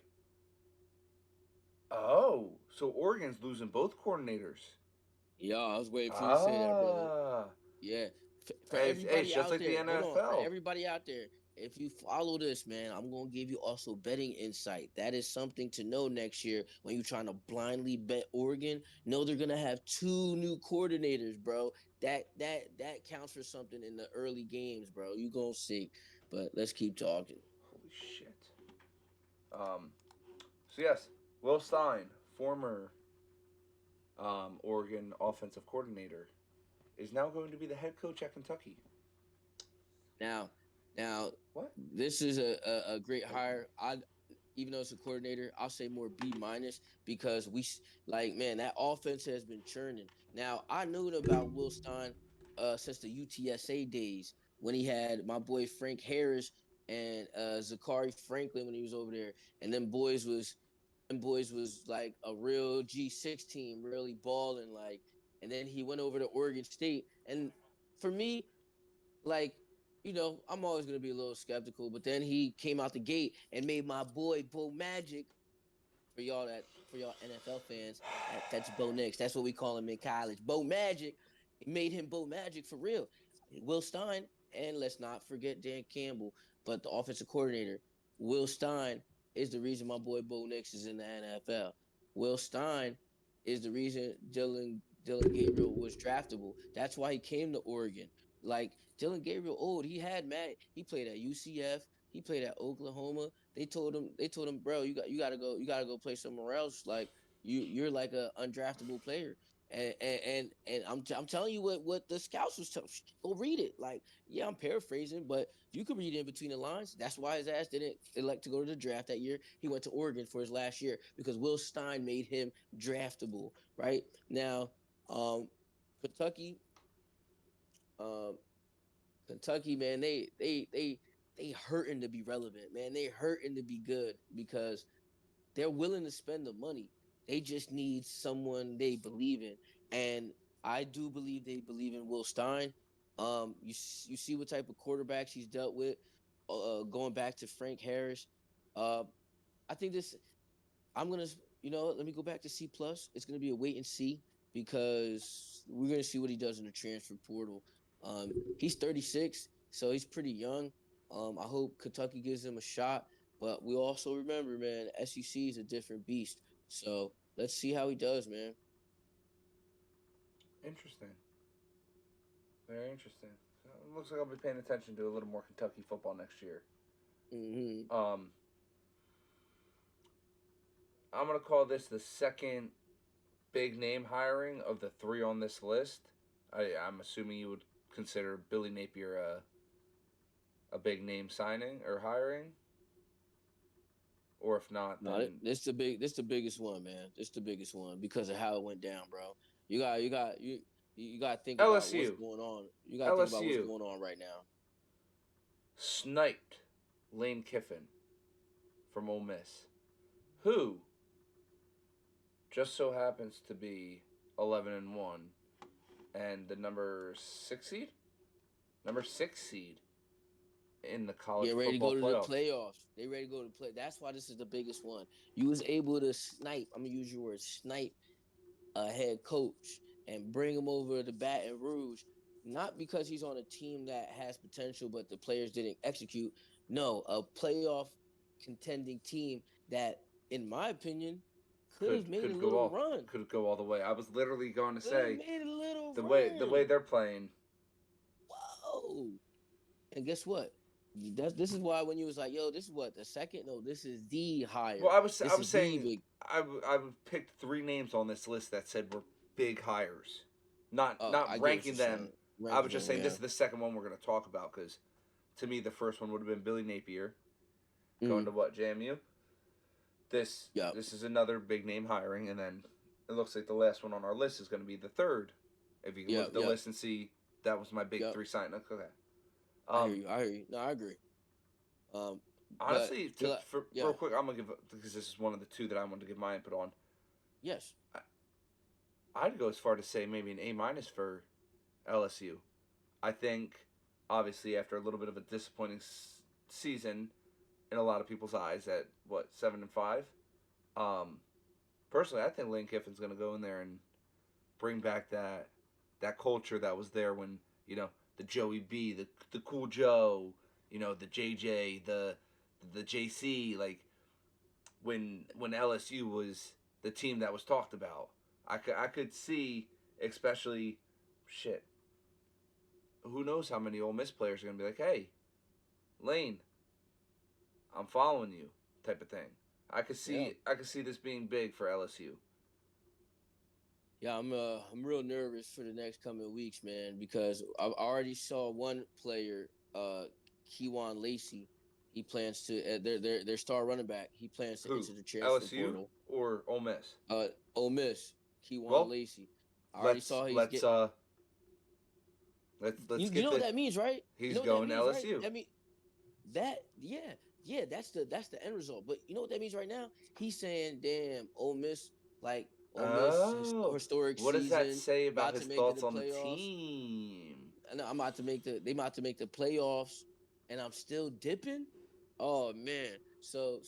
Oh, so Oregon's losing both coordinators. Yeah, I was waiting for you to say that, brother. Ah, Yeah, for hey, it's everybody just out like the there, hold on. For NFL. everybody out there, if you follow this, man, I'm gonna give you also betting insight. That is something to know next year when you're trying to blindly bet Oregon. Know they're gonna have two new coordinators, bro. That counts for something in the early games, bro. You gonna see. But let's keep talking. Holy shit. Um, so yes, Will Stein, former Oregon offensive coordinator, is now going to be the head coach at Kentucky. Now, now, What? this is a great hire. I even though it's a coordinator, I'll say more B minus because like man, that offense has been churning. Now I knew about Will Stein since the UTSA days when he had my boy Frank Harris and Zachary Franklin when he was over there, and them boys was like a real G6 team, really balling like. And then he went over to Oregon State, and for me, like, I'm always gonna be a little skeptical, but then he came out the gate and made my boy Bo Magic for y'all NFL fans. That's Bo Nix. That's what we call him in college. Bo Magic. He made him Bo Magic for real. Will Stein, and let's not forget Dan Campbell, but the offensive coordinator. Will Stein is the reason my boy Bo Nix is in the NFL. Will Stein is the reason Dylan Gabriel was draftable. That's why he came to Oregon. Like Dylan Gabriel, old, he played at UCF, he played at Oklahoma. They told him, bro, you gotta go play somewhere else. Like you're like a undraftable player. And I'm telling you what the scouts was telling. Go read it. Like, yeah, I'm paraphrasing, but you could read it in between the lines. That's why his ass didn't elect to go to the draft that year. He went to Oregon for his last year because Will Stein made him draftable. Right now, um, Kentucky, um, Kentucky, man, they hurting to be relevant, man. They hurting to be good because they're willing to spend the money. They just need someone they believe in, and I do believe they believe in Will Stein. You see what type of quarterbacks he's dealt with, going back to Frank Harris. Uh, I think this. I'm gonna, let me go back to C plus. It's gonna be a wait and see because we're gonna see what he does in the transfer portal. He's 36, so he's pretty young. I hope Kentucky gives him a shot, but we also remember, man, SEC is a different beast. So let's see how he does, man. Interesting. Very interesting. So it looks like I'll be paying attention to a little more Kentucky football next year. Hmm. Um, I'm gonna call this the second big name hiring of the three on this list. I'm assuming you would consider Billy Napier a big name signing or hiring, or if not, No, then this the biggest one, man. This the biggest one because of how it went down, bro. You got to think about what's LSU. going on. You got to think about what's LSU going on right now. sniped Lane Kiffin from Ole Miss, who just so happens to be 11-1 and the number 6 seed in the college Get ready to football go to the playoff. playoffs. They ready to go to play. That's why this is the biggest one. You was able to snipe. I'm gonna use your word, snipe a head coach and bring him over to Baton Rouge, not because he's on a team that has potential, but the players didn't execute. No, a playoff contending team that, in my opinion, could have made a little run. Could go all the way. I was literally going to Could have say made a little the way run. they're playing. Whoa. And guess what? This is why when you was like, yo, this is what the second? No, this is the Well, higher. I This was is the saying big I picked three names on this list that said were big hires, not I get what ranking you're them. saying. I was Ranking just them, saying this yeah. is the second one we're going to talk about because to me the first one would have been Billy Napier going Mm, to what JMU. This yep, this is another big name hiring, and then it looks like the last one on our list is going to be the third. If you can look yep, at the yep, list and see that was my big yep. three sign. Okay. I hear Um, you. I hear you. No, I agree. Um, but honestly, Gilla, for yeah, real quick, I'm gonna give because this is one of the two that I wanted to give my input on. Yes. I'd go as far to say maybe an A minus for LSU. I think, obviously, after a little bit of a disappointing season in a lot of people's eyes at what 7-5. Um, Personally, I think Lane Kiffin's going to go in there and bring back that culture that was there when the Joey B, the Cool Joe, the JJ, the JC, like when LSU was the team that was talked about. I could see, especially, shit. Who knows how many Ole Miss players are gonna be like, hey, Lane, I'm following you, type of thing. Yeah. I could see this being big for LSU. Yeah, I'm real nervous for the next coming weeks, man, because I already saw one player, Keywan Lacey. He plans to their star running back. He plans to Who? enter the transfer LSU portal. or Ole Miss? Ole Miss, Keywan Well, Lacey. I already let's saw he's let's get. uh let's You get know what the that means, right? You he's know what that going to means, right? LSU. That mean that yeah, that's the end result. But you know what that means right now? He's saying, "Damn, Ole Miss, like Ole Miss Oh, historic what does that season, say about about to his make it thoughts the on the playoffs. team? And I'm about to make they about to make the playoffs, and I'm still dipping. Oh man, so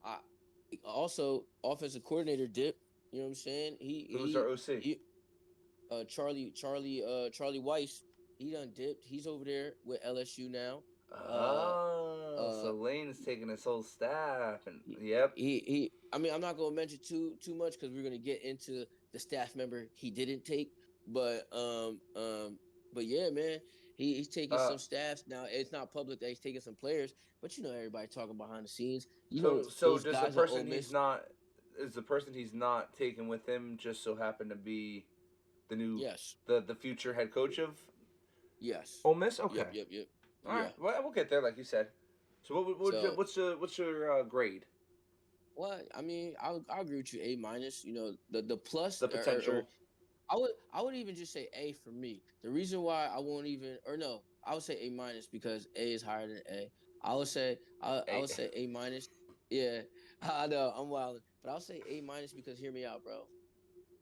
I also offensive coordinator dip. You know what I'm saying? Who's our OC? He Charlie Weiss. He done dipped. He's over there with LSU now. Uh, Oh, uh, so Lane is taking his whole staff, and yep. I mean, I'm not gonna mention too much because we're gonna get into the staff member he didn't take, but but yeah, man, he's taking Uh, some staffs now. It's not public that he's taking some players, but you know everybody talking behind the scenes. You know so those does the guys at Ole person he's Miss. not is the person he's not taking with him just so happen to be the new Yes, the future head coach of yes, Ole Miss? Okay, yep, all right. yeah. Well, we'll get there, like you said. So So what's your grade? well, I mean, I'll agree with you. A minus. You know the plus The potential. I would even just say A for me. The reason why I won't even or no, I would say A minus because A is higher than A. I A. would say A minus. Yeah, I know I'm wild, but I'll say A minus because hear me out, bro.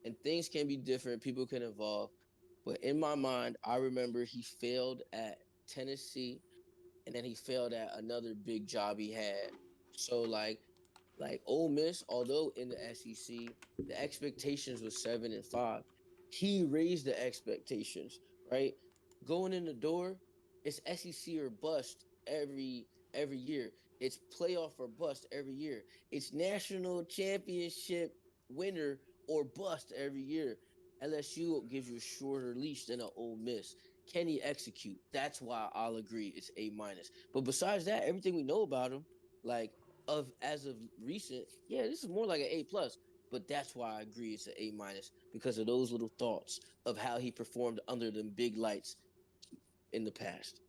And things can be different. People can evolve, but in my mind, I remember he failed at Tennessee, and then he failed at another big job he had. So like Ole Miss, although in the SEC, the expectations was 7-5. He raised the expectations, right? Going in the door, it's SEC or bust every year. It's playoff or bust every year. It's national championship winner or bust every year. LSU gives you a shorter leash than an Ole Miss. Can he execute? That's why I'll agree it's A minus. But besides that, everything we know about him, like of as of recent, yeah, this is more like an A plus. But that's why I agree it's an A minus because of those little thoughts of how he performed under them big lights in the past.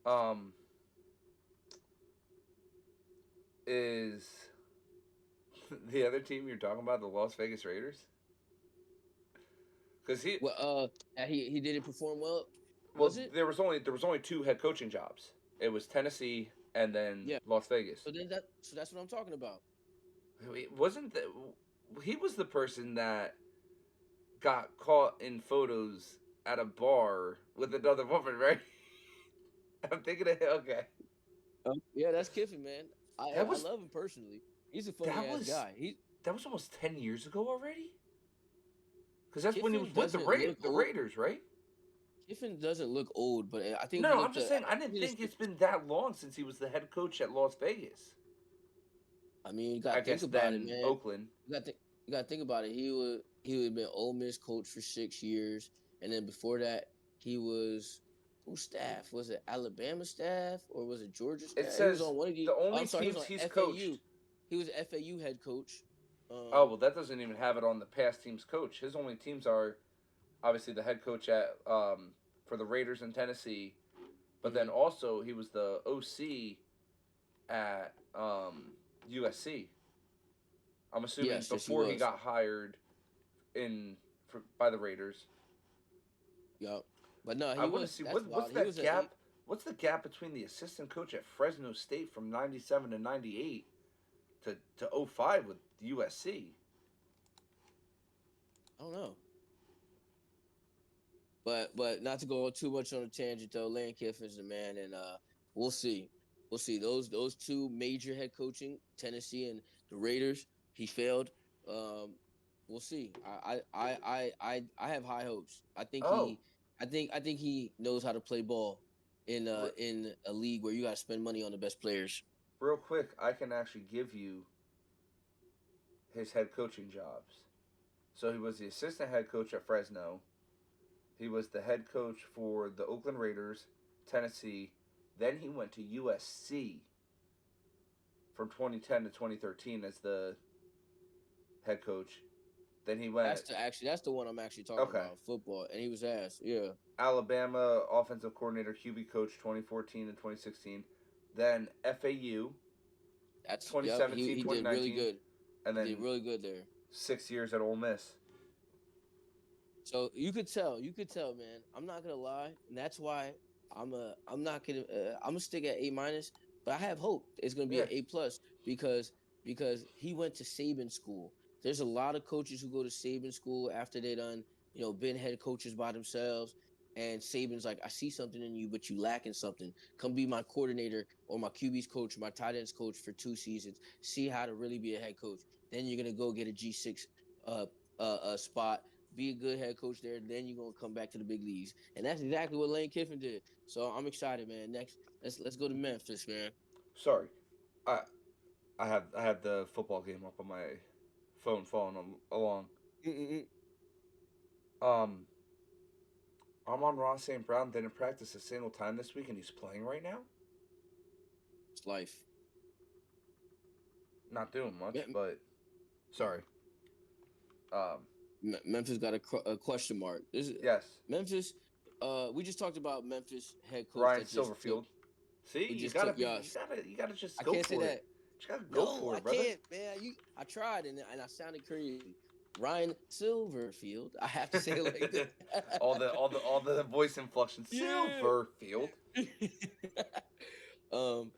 um is the other team you're talking about the Las Vegas Raiders? Because Well, he didn't perform well, well, was it? there was only two head coaching jobs. It was Tennessee and then Yeah. Las Vegas. So that's what I'm talking about. Wasn't that he was the person that got caught in photos at a bar with another woman, right? I'm thinking of okay. Yeah, that's Kiffin, man. That I was love him personally. He's a funny that ass was guy. He that was almost 10 years ago already. Because that's when he Kiffin was with the doesn't look old. Raiders, right? Kiffin doesn't look old, but I think No, he no, I'm looked just at. saying I didn't think it's been that long since he was the head coach at Las Vegas. I mean, you I gotta think guess about it, then man. Oakland. You gotta think about it. He would have been Ole Miss coach for 6 years, and then before that, he was whose staff was it? Alabama staff or was it Georgia It staff? He was says on one of the. the Oh, only I'm sorry, he was teams on he's coached. FAU. He was FAU head coach. Oh well, that doesn't even have it on the past team's coach. His only teams are obviously the head coach at for the Raiders in Tennessee, but then Mhm. also he was the OC at USC. I'm assuming Yes, he before he was. got hired by the Raiders. Yup. But no, I he want to was. see That's what's wild. He that was gap. What's the gap between the assistant coach at Fresno State from '97 to '98 to '05 with USC? I don't know. But not to go too much on a tangent though. Lane Kiffin's the man, and we'll see. We'll see those two major head coaching, Tennessee and the Raiders. He failed. Um, we'll see. I have high hopes. Oh, I think he knows how to play ball r- in a league where you got to spend money on the best players. real quick, I can actually give you his head coaching jobs. So he was the assistant head coach at Fresno. He was the head coach for the Oakland Raiders, Tennessee. Then he went to USC from 2010 to 2013 as the head coach. Then he went That's the one I'm actually talking okay. about football, and he was ass. Yeah, Alabama offensive coordinator, QB coach 2014 and 2016. Then FAU that's yep. 2017, He did really 2019, good. and He did then really good there. 6 years at Ole Miss. So you could tell, man. I'm not gonna lie, and that's why I'm not gonna, I'm gonna stick at A minus, but I have hope it's gonna be Yeah, an A plus because he went to Saban school. There's a lot of coaches who go to Saban school after they done, been head coaches by themselves. And Saban's like, I see something in you, but you lacking something. Come be my coordinator or my QB's coach, my tight ends coach for 2 seasons. See how to really be a head coach. Then you're gonna go get a G6 uh, spot, be a good head coach there, then you're gonna come back to the big leagues. And that's exactly what Lane Kiffin did. So I'm excited, man. Next, let's go to Memphis, man. sorry. I I have the football game up on my phone following along. Mm-mm-mm. Um, Amon-Ra St. Brown didn't practice a single time this week, and he's playing right now. It's life. Not doing much, but sorry. Um, Memphis got a question mark. This is yes, Memphis. We just talked about Memphis head coach Ryan that just took. Silverfield. See, We you just gotta took be, Yas. you gotta just I go can't say for it. that. You gotta go No, for I it, brother. can't, man. I tried and I sounded crazy. Ryan Silverfield. I have to say it like that. all the voice inflection. Yeah. Silverfield. um,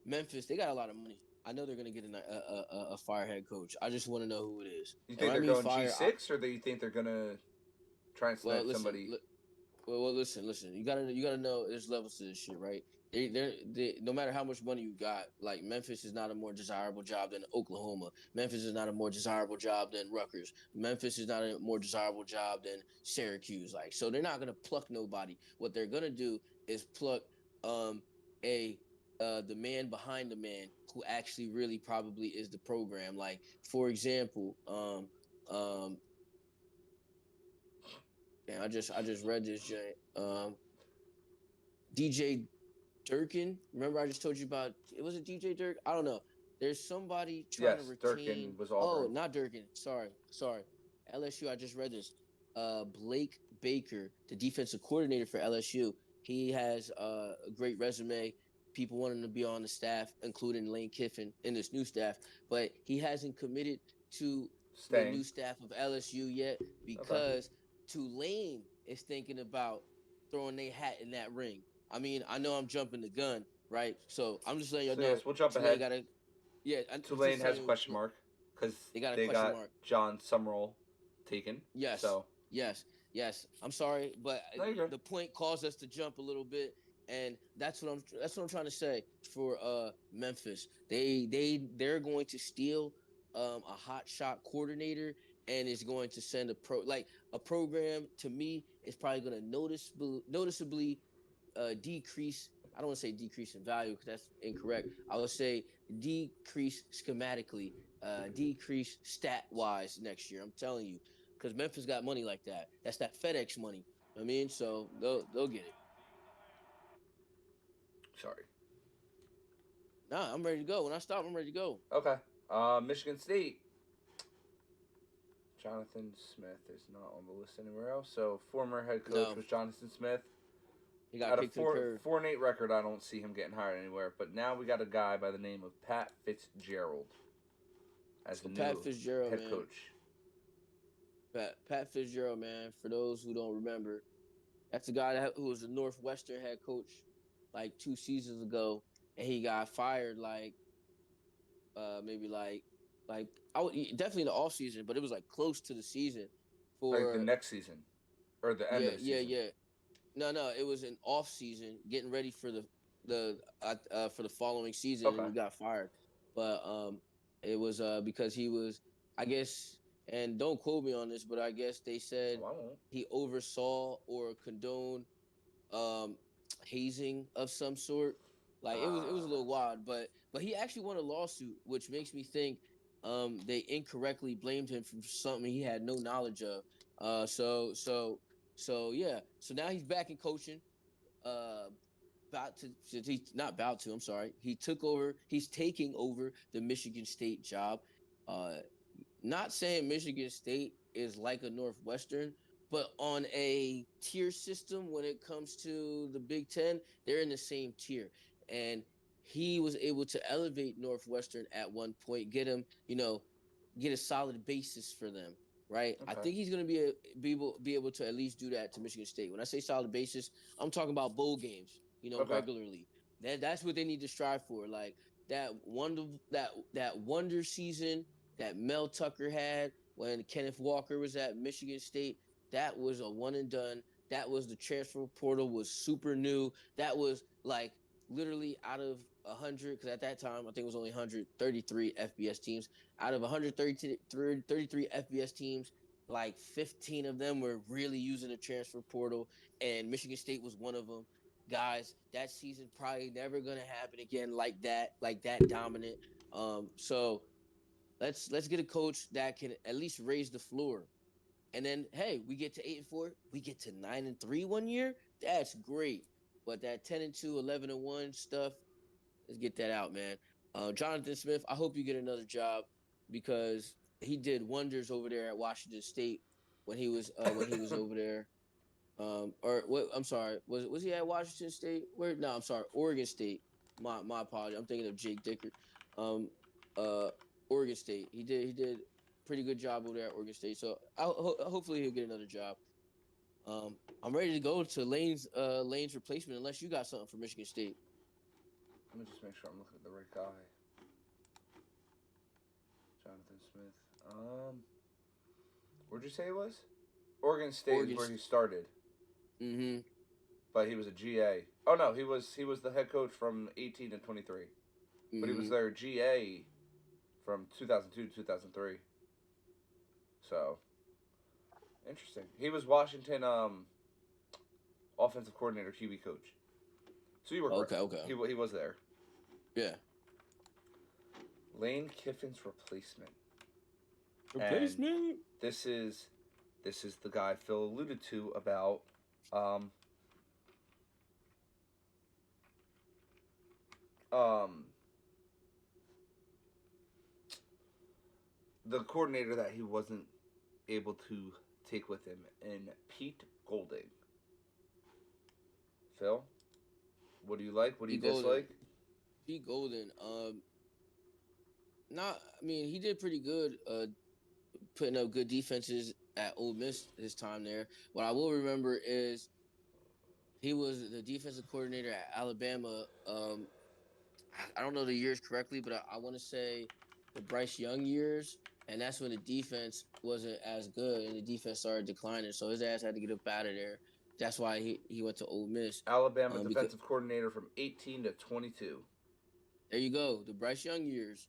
Memphis, they got a lot of money. I know they're gonna get a fire head coach. I just want to know who it is. You And think when I they're mean going G fire, six, or do you think they're gonna try and well, snag listen, somebody? listen. You gotta know there's levels to this shit, right? No matter how much money you got, like Memphis is not a more desirable job than Oklahoma. Memphis is not a more desirable job than Rutgers. Memphis is not a more desirable job than Syracuse. Like, so they're not gonna pluck nobody. What they're gonna do is pluck um a the man behind the man who actually really probably is the program. Like, for example, um man, I just read this Jay. DJ Durkin. Remember, I just told you about it was a DJ Dirk. I don't know. There's somebody trying to Yes, retain. Durkin was Oh, Auburn. not Durkin. Sorry. LSU. I just read this. Blake Baker, the defensive coordinator for LSU. He has a great resume. People want him to be on the staff, including Lane Kiffin in this new staff, but he hasn't committed to the Staying. new staff of LSU yet Okay. because Tulane is thinking about throwing their hat in that ring. I mean, I know I'm jumping the gun, right? So I'm just letting y'all So know yes, we'll jump Tulane ahead. got a yeah. I'm Tulane just has a saying question mark because they got a they question got mark. John Summerall taken. Yes, So yes. I'm sorry, but no, you're good. the point caused us to jump a little bit, and that's what I'm trying to say for Memphis. They're going to steal a hot shot coordinator and is going to send a program to me is probably going to noticeably decrease. I don't want to say decrease in value because that's incorrect. I would say decrease schematically, decrease stat wise next year. I'm telling you, because Memphis got money like that. That's that FedEx money. I mean, so they'll get it. Sorry. Nah, I'm ready to go. When I stop, I'm ready to go. Okay. Michigan State. Jonathan Smith is not on the list anywhere else. So former head coach No, was Jonathan Smith. he got At a kicked to the curb. 4-8 record, I don't see him getting hired anywhere. But now we got a guy by the name of Pat Fitzgerald as So the Pat new Fitzgerald, head man. coach. Pat Fitzgerald, man. For those who don't remember, that's the guy who was the Northwestern head coach like 2 seasons ago, and he got fired maybe like I would definitely in the off season, but it was like close to the season. Like the for next season or the end yeah, of the yeah, season. yeah. No, no, it was an off season, getting ready for the for the following season, and Okay. he got fired. But it was because he was, I guess, and don't quote me on this, but I guess they said Oh, I won't. he oversaw or condoned um hazing of some sort. Like it was a Ah. little wild, but he actually won a lawsuit, which makes me think they incorrectly blamed him for something he had no knowledge of. So yeah. So now he's back in coaching. Uh about to he not about to, I'm sorry. He's taking over the Michigan State job. Uh Not saying Michigan State is like a Northwestern, but on a tier system when it comes to the Big Ten, they're in the same tier. And he was able to elevate Northwestern at one point, get a solid basis for them. Right, I Okay. think he's going to be able to at least do that to Michigan State. When I say solid basis, I'm talking about bowl games. Okay. Regularly. That's what they need to strive for. Like that wonder season that Mel Tucker had when Kenneth Walker was at Michigan State. That was a one and done. That was the transfer portal was super new. That was like literally out of 100, because at that time I think it was only 133 FBS teams. Out of 133 FBS teams, like 15 of them were really using the transfer portal, and Michigan State was one of them. Guys, that season probably never gonna happen again like that dominant. So let's get a coach that can at least raise the floor. And then hey, we get to 8-4, we get to 9-3 one year. That's great. But that 10-2, 11-1 stuff, let's get that out, man. Jonathan Smith, I hope you get another job because he did wonders over there at Washington State when he was over there. Or what? I'm sorry. Was he at Washington State? Where? No, I'm sorry. Oregon State. My apology. I'm thinking of Jake Dicker. Um, uh, Oregon State. He did pretty good job over there at Oregon State. So hopefully he'll get another job. I'm ready to go to Lane's replacement unless you got something for Michigan State. Let me just make sure I'm looking at the right guy. Jonathan Smith. Where'd you say it was? Oregon State is Oregon. where he started, Mm-hmm. but he was a GA. Oh no, he was the head coach from 18 to 23, but he was Mm-hmm. their GA from 2002 to 2003. So interesting. He was Washington offensive coordinator, QB coach. So you were correct. Okay. Okay. He was there. Yeah. Lane Kiffin's replacement, and Replacement. this is this is the guy Phil alluded to about um, um, the coordinator that he wasn't able to take with him, and Pete Golding. Phil, what do you like? What do you Pete Golden. dislike? Pete Golden. Not. I mean, he did pretty good. Putting up good defenses at Ole Miss his time there. What I will remember is he was the defensive coordinator at Alabama. I don't know the years correctly, but I want to say the Bryce Young years, and that's when the defense wasn't as good, and the defense started declining. So his ass had to get up out of there. That's why he went to Ole Miss. Alabama Because defensive coordinator from 18 to 22. there you go, the Bryce Young years.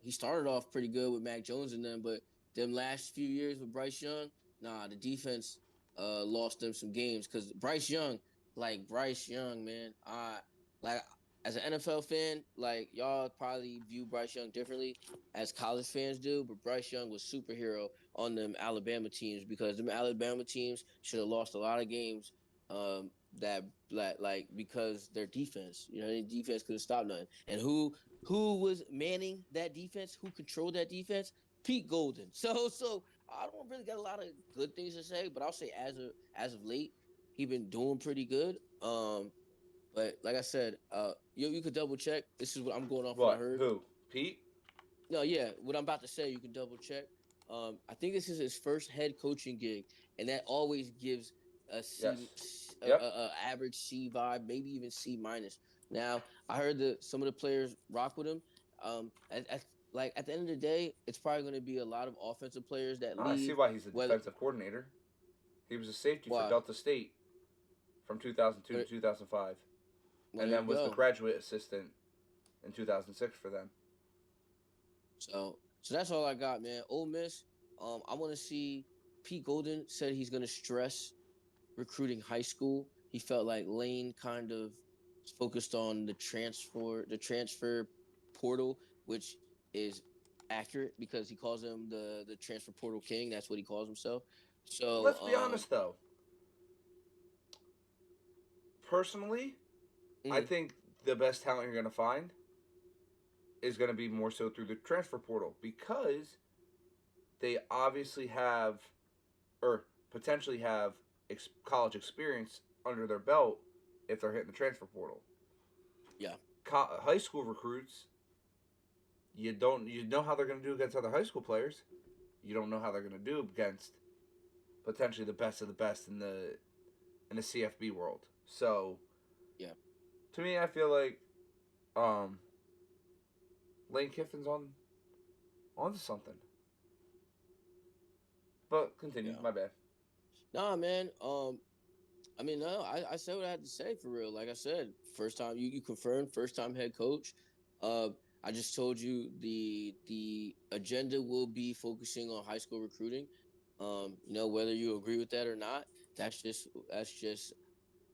He started off pretty good with Mac Jones and them, but them last few years with Bryce Young, nah, the defense lost them some games because Bryce Young, man, I like as an NFL fan, like y'all probably view Bryce Young differently as college fans do, but Bryce Young was superhero on them Alabama teams because them Alabama teams should have lost a lot of games. That because their defense, their defense could have stopped nothing. And who was manning that defense? Who controlled that defense? Pete Golden. So I don't really got a lot of good things to say, but I'll say as of late, he been doing pretty good. But like I said, you could double check. This is what I'm going off what I What? heard. Who? Pete? No, yeah, what I'm about to say, you can double check. I think this is his first head coaching gig, and that always gives a Yes. Yep. a average C vibe, maybe even C minus. Now, I heard that some of the players rock with him. like at the end of the day, it's probably going to be a lot of offensive players that I see leave. why he's a Whether defensive coordinator. He was a safety for why, Delta State from 2002 to but 2005, well, and there you then was the go. graduate assistant in 2006 for them. So that's all I got, man. Ole Miss. I want to see. Pete Golden said he's going to stress recruiting high school. He felt like Lane kind of focused on the transfer portal, which is accurate because he calls him the transfer portal king. That's what he calls himself. So Let's be honest, though. Personally, I mm, think the best talent you're going to find is going to be more so through the transfer portal because they obviously have or potentially have college experience under their belt if they're hitting the transfer portal. yeah, High school recruits, you know how they're going to do against other high school players. You don't know how they're going to do against potentially the best of the best in the CFB world. So yeah, to me, I feel like um, Lane Kiffin's onto something. But continue, yeah. my bad. Nah, man. I mean, no, I said what I had to say for real. Like I said, first time you confirmed, first time head coach. Uh, I just told you the agenda will be focusing on high school recruiting. Whether you agree with that or not, that's just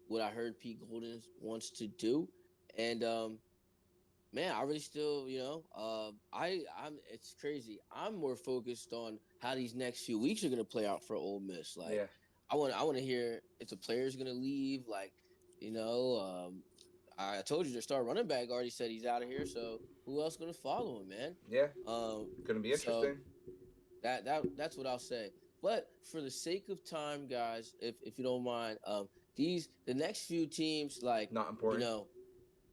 what I heard Pete Golden wants to do. And man, I really still, I'm it's crazy. I'm more focused on how these next few weeks are gonna play out for Ole Miss. Like Yeah, I wanna hear if the player's gonna leave, like, you know, I told you their star running back already said he's out of here, so who else gonna follow him, man? yeah, Um gonna be so interesting. that's what I'll say. But for the sake of time, guys, if you don't mind, the next few teams, like, Not you important. know,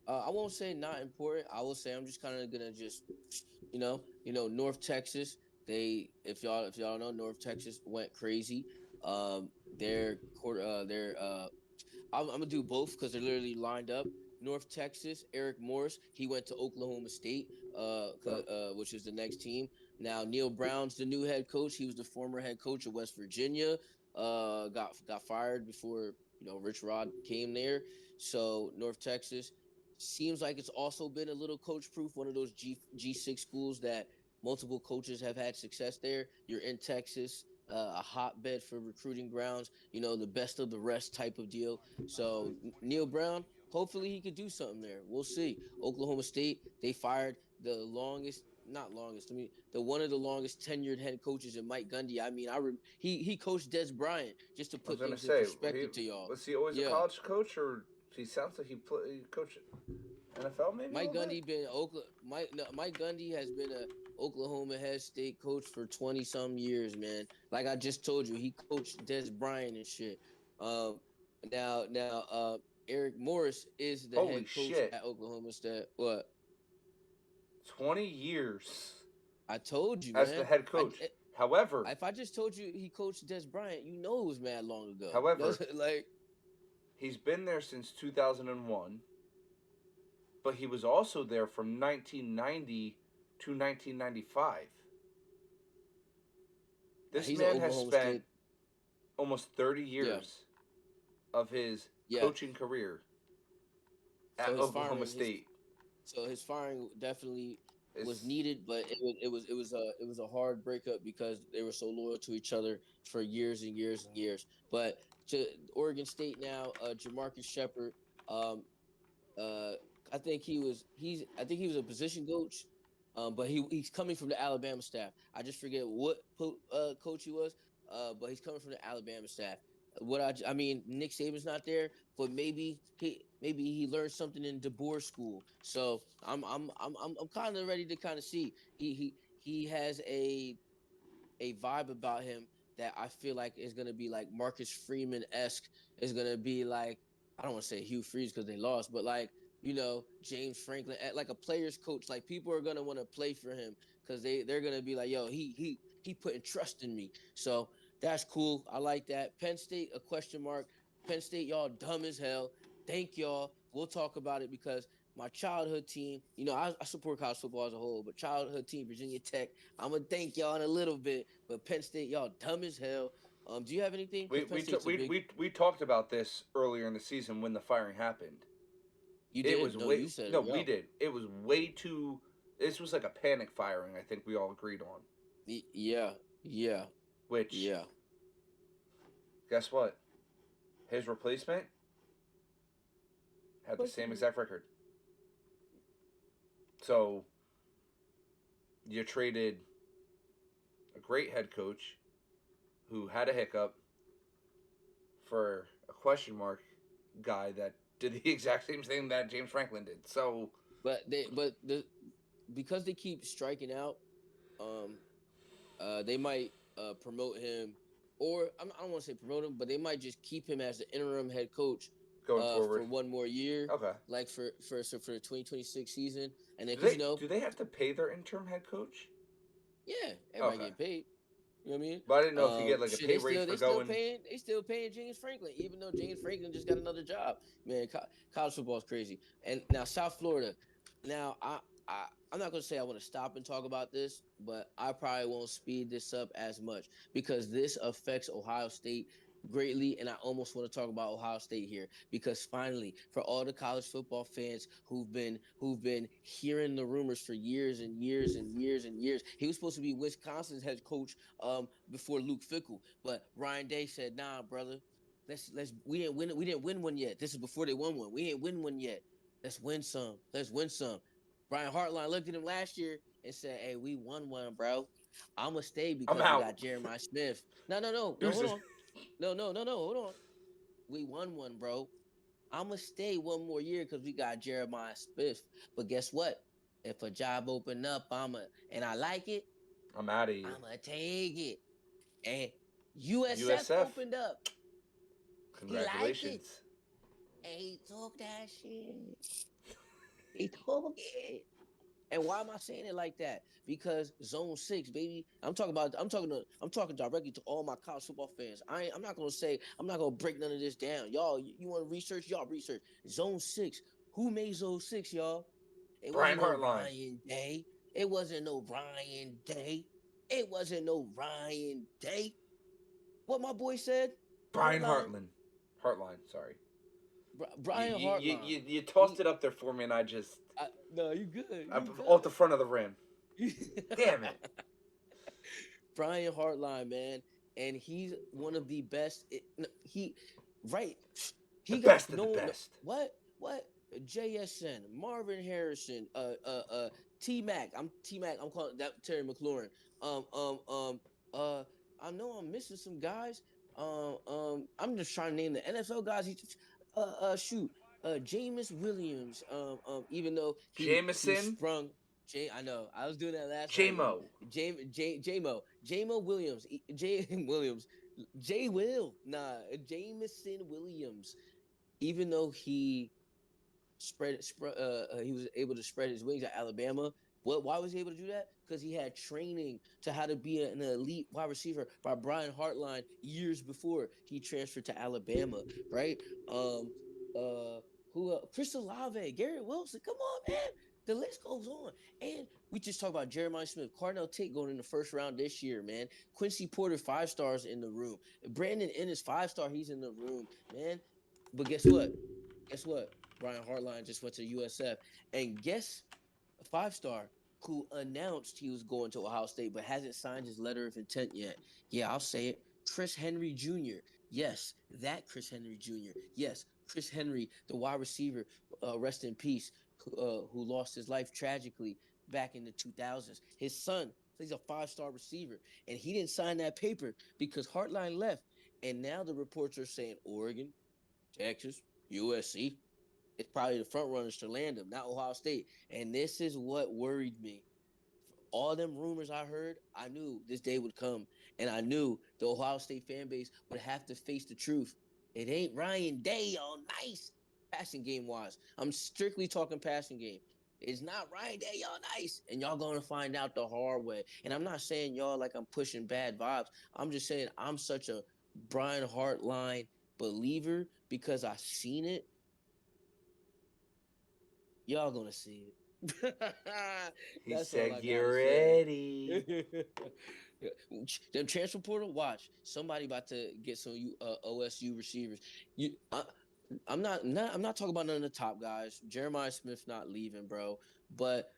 I won't say not important. I will say I'm just kind of gonna just, North Texas. If y'all know, North Texas went crazy. Their quarter, their I'm gonna do both because they're literally lined up. North Texas, Eric Morris, he went to Oklahoma State, Yep. which is the next team. Now Neil Brown's the new head coach. He was the former head coach of West Virginia. Got fired before Rich Rod came there. So North Texas seems like it's also been a little coach proof. One of those G6 schools that multiple coaches have had success there. You're in Texas, a hotbed for recruiting grounds. The best of the rest type of deal. So Neil Brown, hopefully he could do something there. We'll see. Oklahoma State, they fired the longest, not longest. I mean, the one of the longest tenured head coaches in Mike Gundy. I mean, he coached Des Bryant just to I was put gonna things in say, perspective to y'all. was he always a Yeah, college coach, or he sounds like he coached NFL maybe a Mike little bit. Gundy been Oklahoma. Mike Gundy has been a Oklahoma head state coach for 20 some years, man. Like I just told you, he coached Des Bryant and shit. Um, now, Eric Morris is the Holy head coach shit, at Oklahoma State. What 20 years I told you, as the man. head I coach. However, if I just told you he coached Des Bryant, you know it was mad long ago. however, Doesn't like he's been there since 2001, but he was also there from 1990 to 1995. This he's an man has Oklahoma spent State. almost 30 Yeah, years of his yeah. coaching career So at his Oklahoma firing, his State. so his firing definitely was Is needed, but it was a hard breakup because they were so loyal to each other for years and years and years. But to Oregon State now, Jamarcus Shepard, um, uh, I think he was a position coach, but he's coming from the Alabama staff. I just forget what coach he was, but he's coming from the Alabama staff. I mean, Nick Saban's not there, but maybe he learned something in DeBoer school. So I'm kind of ready to kind of see he has a vibe about him that I feel like is gonna be like Marcus Freeman esque. Is gonna be like, I don't want to say Hugh Freeze because they lost, but like James Franklin, like a player's coach. Like people are gonna want to play for him because they're gonna be like, yo, he putting trust in me. So that's cool. I like that. Penn State, a question mark. Penn State, y'all dumb as hell. Thank y'all. We'll talk about it because my childhood team. I support college football as a whole, but childhood team Virginia Tech. I'm gonna thank y'all in a little bit, but Penn State, y'all dumb as hell. Do you have anything? Because We Penn we, t- State's a big. we talked about this earlier in the season when the firing happened. You It was did? No, way you said no, it, we yo. did. It was way too. This was like a panic firing. I think we all agreed on. Yeah, yeah, Which, yeah. guess what? His replacement had the What's same exact record. So you traded a great head coach who had a hiccup for a question mark guy that did the exact same thing that James Franklin did. So but because they keep striking out, um, they might promote him, or I don't want to say promote him, but they might just keep him as the interim head coach going for forward, one more year, okay. like for the 2026 season, and then Do because they do they have to pay their interim head coach? yeah, everybody Okay, getting paid. You know what I mean? but I didn't know if you get like a Shit, pay raise for going. they still paying James Franklin, even though James Franklin just got another job. Man, college football is crazy. And now South Florida. Now I I'm not gonna say I want to stop and talk about this, but I probably won't speed this up as much because this affects Ohio State greatly, and I almost want to talk about Ohio State here because finally, for all the college football fans who've been hearing the rumors for years and years and years and years, he was supposed to be Wisconsin's head coach before Luke Fickell, but Ryan Day said, "Nah, brother, let's we didn't win one yet. This is before they won one. We didn't win one yet. Let's win some. Let's win some." Brian Hartline looked at him last year and said, "Hey, we won one, bro. I'm gonna stay I'm because we out. got Jeremiah Smith." No, no, no, no. Hold Deuces. on. No, no, no, no. Hold on. We won one, bro. I'm gonna stay one more year because we got Jeremiah Smith. But guess what? If a job open up, and I like it, I'm out of here. I'ma take it. And USF USF. opened up. He like it. Congratulations. And he took that shit. He took it. And why am I saying it like that? Because Zone 6, baby. I'm talking directly to all my college football fans. I'm not gonna say, I'm not gonna break none of this down. Y'all, you want to research? Y'all research. Zone 6. Who made Zone 6, y'all? It Brian wasn't no Hartline. Ryan Day. It wasn't no Ryan Day. It wasn't no Ryan Day. What my boy said? Brian Hartline. Hartline. Hartline. Sorry. Brian Hartline. You tossed He it up there for me, and I just no, you good. I'm You off the good. front of the rim. Damn it. Brian Hartline, man, and he's one of the best. He right. The He got best of the no best. what JSN, Marvin Harrison, T Mac. I'm T Mac. I'm calling that Terry McLaurin. Um um um uh I know I'm missing some guys. I'm just trying to name the NFL guys. He shoot. Jameis Williams. Even though he Jameson. sprung. I know. I was doing that last night, yo. Jamo. Jamo Williams. J Williams. J Will. Nah, Jameson Williams. Even though he was able to spread his wings at Alabama. Why was he able to do that? Because he had training to how to be an elite wide receiver by Brian Hartline years before he transferred to Alabama, right? Um, who? Chris Olave, Garrett Wilson. Come on, man. The list goes on. And we just talked about Jeremiah Smith, Cardinal Tate going in the first round this year, man. Quincy Porter, 5 stars in the room. Brandon Ennis, 5 star, he's in the room, man. But guess what? Guess what? Brian Hartline just went to USF. And guess a 5 star who announced he was going to Ohio State but hasn't signed his letter of intent yet. Yeah, I'll say it. Chris Henry Jr. Yes, that Chris Henry Jr. Yes, Chris Henry, the wide receiver, rest in peace, who lost his life tragically back in the 2000s. His son, he's a 5 star receiver, and he didn't sign that paper because Hartline left. And now the reports are saying Oregon, Texas, USC. It's probably the front runners to land him, not Ohio State. And this is what worried me. All them rumors I heard, I knew this day would come, and I knew the Ohio State fan base would have to face the truth. It ain't Ryan Day, all nice passing game wise. I'm strictly talking passing game. It's not Ryan Day, y'all nice, and y'all gonna find out the hard way. And I'm not saying y'all like I'm pushing bad vibes. I'm just saying I'm such a Brian Hartline believer because I seen it. Y'all gonna see it. He That's all said, I gotta "You're say. ready." Them transfer portal, watch somebody about to get some OSU receivers. You, I'm not talking about none of the top guys. Jeremiah Smith not leaving, bro. But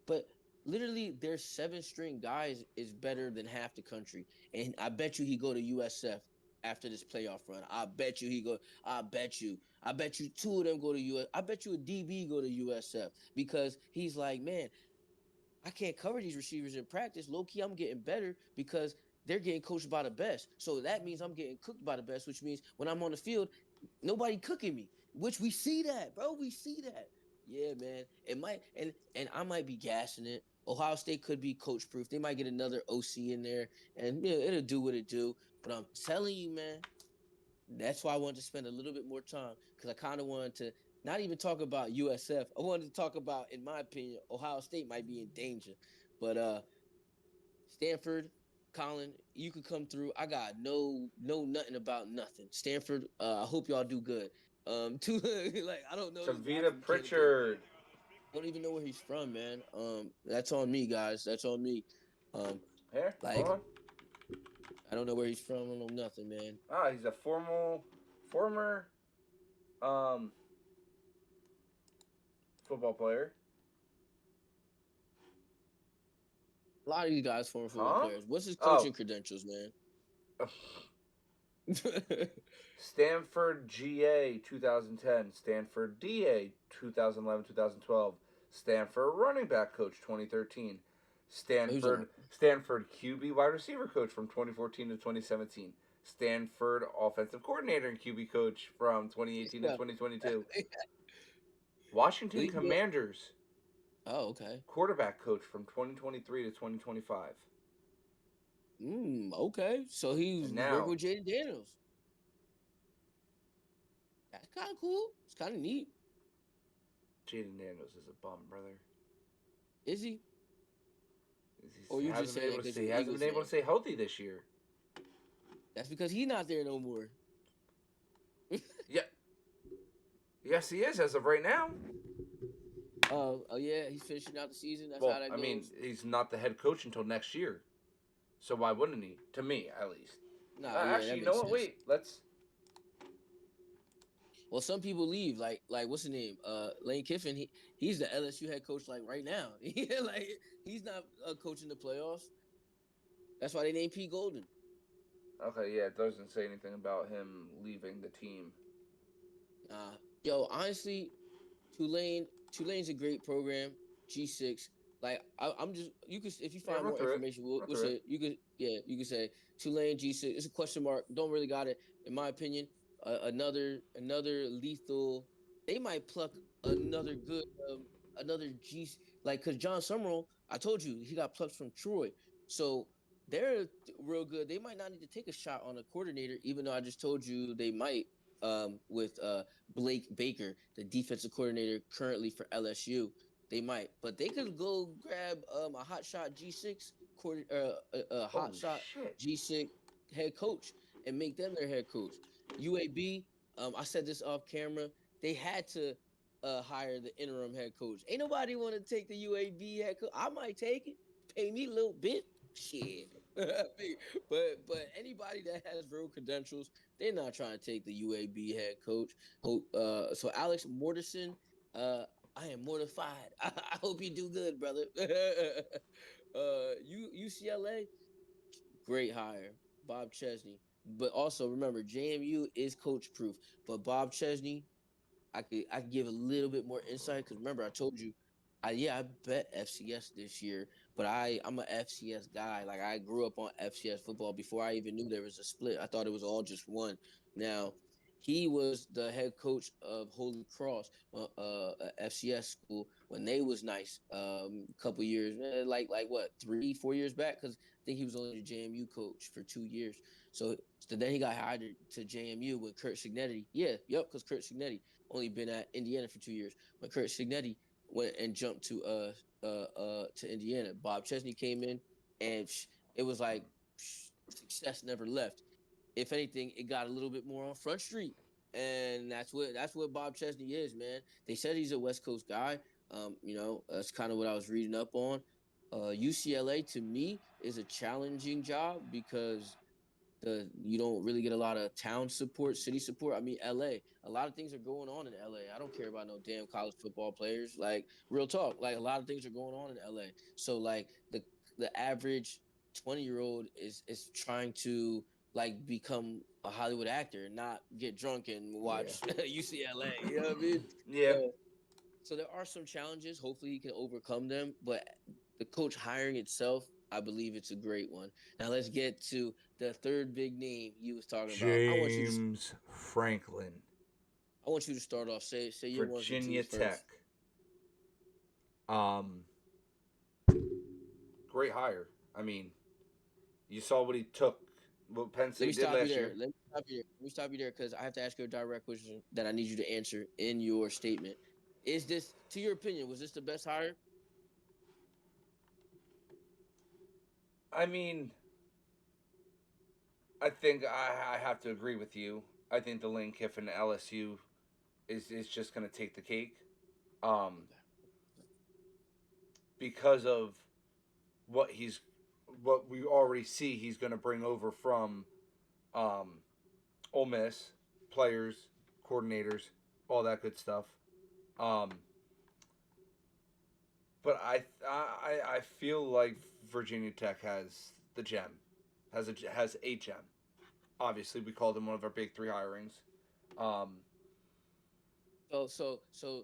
but literally their seven string guys is better than half the country, and I bet you he go to USF after this playoff run. I bet you he go. I bet you. I bet you two of them go to US. I bet you a DB go to USF because he's like, man, I can't cover these receivers in practice. Low key, I'm getting better because they're getting coached by the best. So that means I'm getting cooked by the best, which means when I'm on the field, nobody cooking me. Which we see that, bro. We see that. Yeah, man. It might and I might be gassing it. Ohio State could be coach proof. They might get another OC in there, and it'll do what it do. But I'm telling you, man, that's why I wanted to spend a little bit more time because I kind of wanted to not even talk about USF. I wanted to talk about, in my opinion, Ohio State might be in danger. But Stanford, Colin, you could come through. I got no nothing about nothing. Stanford, I hope y'all do good. To like I don't know this guy Tavita from Connecticut. Pritchard. I don't even know where he's from, man. That's on me, guys. That's on me. Um, Here, hold like on. I don't know where he's from. I don't know nothing, man. Ah, he's a former um football player. A lot of these guys former football Huh? players. What's his Oh, coaching credentials, man? Stanford GA 2010, Stanford DA 2011-2012, Stanford running back coach 2013, So he was on. Stanford QB wide receiver coach from 2014 to 2017, Stanford offensive coordinator and QB coach from 2018 to Yeah. 2022, Washington Yeah. Commanders Oh, okay. quarterback coach from 2023 to 2025, Okay. So he and was working now with Jaden Daniels. That's kind of cool. It's kind of neat. Jaden Daniels is a bum, brother. Is he? Or He you just hasn't been saying able that to because stay. you're He an hasn't Eagles been able to fan? stay healthy this year. That's because he's not there no more. Yeah, yes, he is as of right now. Oh yeah, he's finishing out the season. That's how Well, that I mean, goes. he's not the head coach until next year, so why wouldn't he? To me, at least. Nah, yeah, Actually, that you know makes what? sense. Wait, let's. Well, some people leave, like what's his name? Lane Kiffin. He's the LSU head coach like right now. Like he's not coaching the playoffs. That's why they named Pete Golden. Okay, yeah, it doesn't say anything about him leaving the team. Yo, honestly, Tulane's a great program. G6. Like I'm just you could if you Yeah, find run more through it. information, Run we'll through it. say you could you could say Tulane G6. It's a question mark. Don't really got it in my opinion. Another lethal. They might pluck another good another G like because John Summerall. I told you he got plucked from Troy, so they're real good. They might not need to take a shot on a coordinator, even though I just told you they might with Blake Baker, the defensive coordinator currently for LSU. They might, but they could go grab a hot shot G6 a hot Holy shot shit! G6 head coach and make them their head coach. UAB, I said this off camera. They had to hire the interim head coach. Ain't nobody want to take the UAB head coach. I might take it. Pay me a little bit. Shit. But anybody that has real credentials, they're not trying to take the UAB head coach. So Alex Mortison, uh, I am mortified. I hope you do good, brother. UCLA, great hire, Bob Chesney. But also remember, JMU is coach proof. But Bob Chesney, I could give a little bit more insight because remember I told you, I bet FCS this year, but I'm a FCS guy. Like I grew up on FCS football before I even knew there was a split. I thought it was all just one. Now he was the head coach of Holy Cross, FCS school when they was nice. A couple years, like what 3-4 years back, because I think he was only the JMU coach for 2 years. So then he got hired to JMU with Kurt Signetti. Yeah, yep, because Kurt Signetti only been at Indiana for 2 years. When Kurt Signetti went and jumped to Indiana, Bob Chesney came in, and it was like success never left. If anything, it got a little bit more on Front Street. and that's what Bob Chesney is, man. They said he's a West Coast guy. That's kind of what I was reading up on. UCLA to me is a challenging job because the you don't really get a lot of town support, city support. I mean, LA, a lot of things are going on in LA. I don't care about no damn college football players. Like real talk, like a lot of things are going on in LA. So like the average 20-year-old is trying to like become a Hollywood actor and not get drunk and watch Yeah. UCLA. You know what I mean? Yeah. So so there are some challenges. Hopefully, he can overcome them. But the coach hiring itself, I believe it's a great one. Now let's get to the third big name you was talking about. James Franklin, I want you to start off. Say your ones and Virginia twos Tech. first. Um, Great hire. I mean, you saw what he took, what Penn Let me State did stop you last there. year. Let me stop you there because I have to ask you a direct question that I need you to answer in your statement. Is this, to your opinion, was this the best hire? I mean, I think I have to agree with you. I think the Lane Kiffin LSU is just going to take the cake. Um, because of what he's what we already see he's going to bring over from um, Ole Miss players, coordinators, all that good stuff. Um, but I feel like Virginia Tech has the gem, has a gem. Obviously, we called him one of our big three hirings. Um, So so so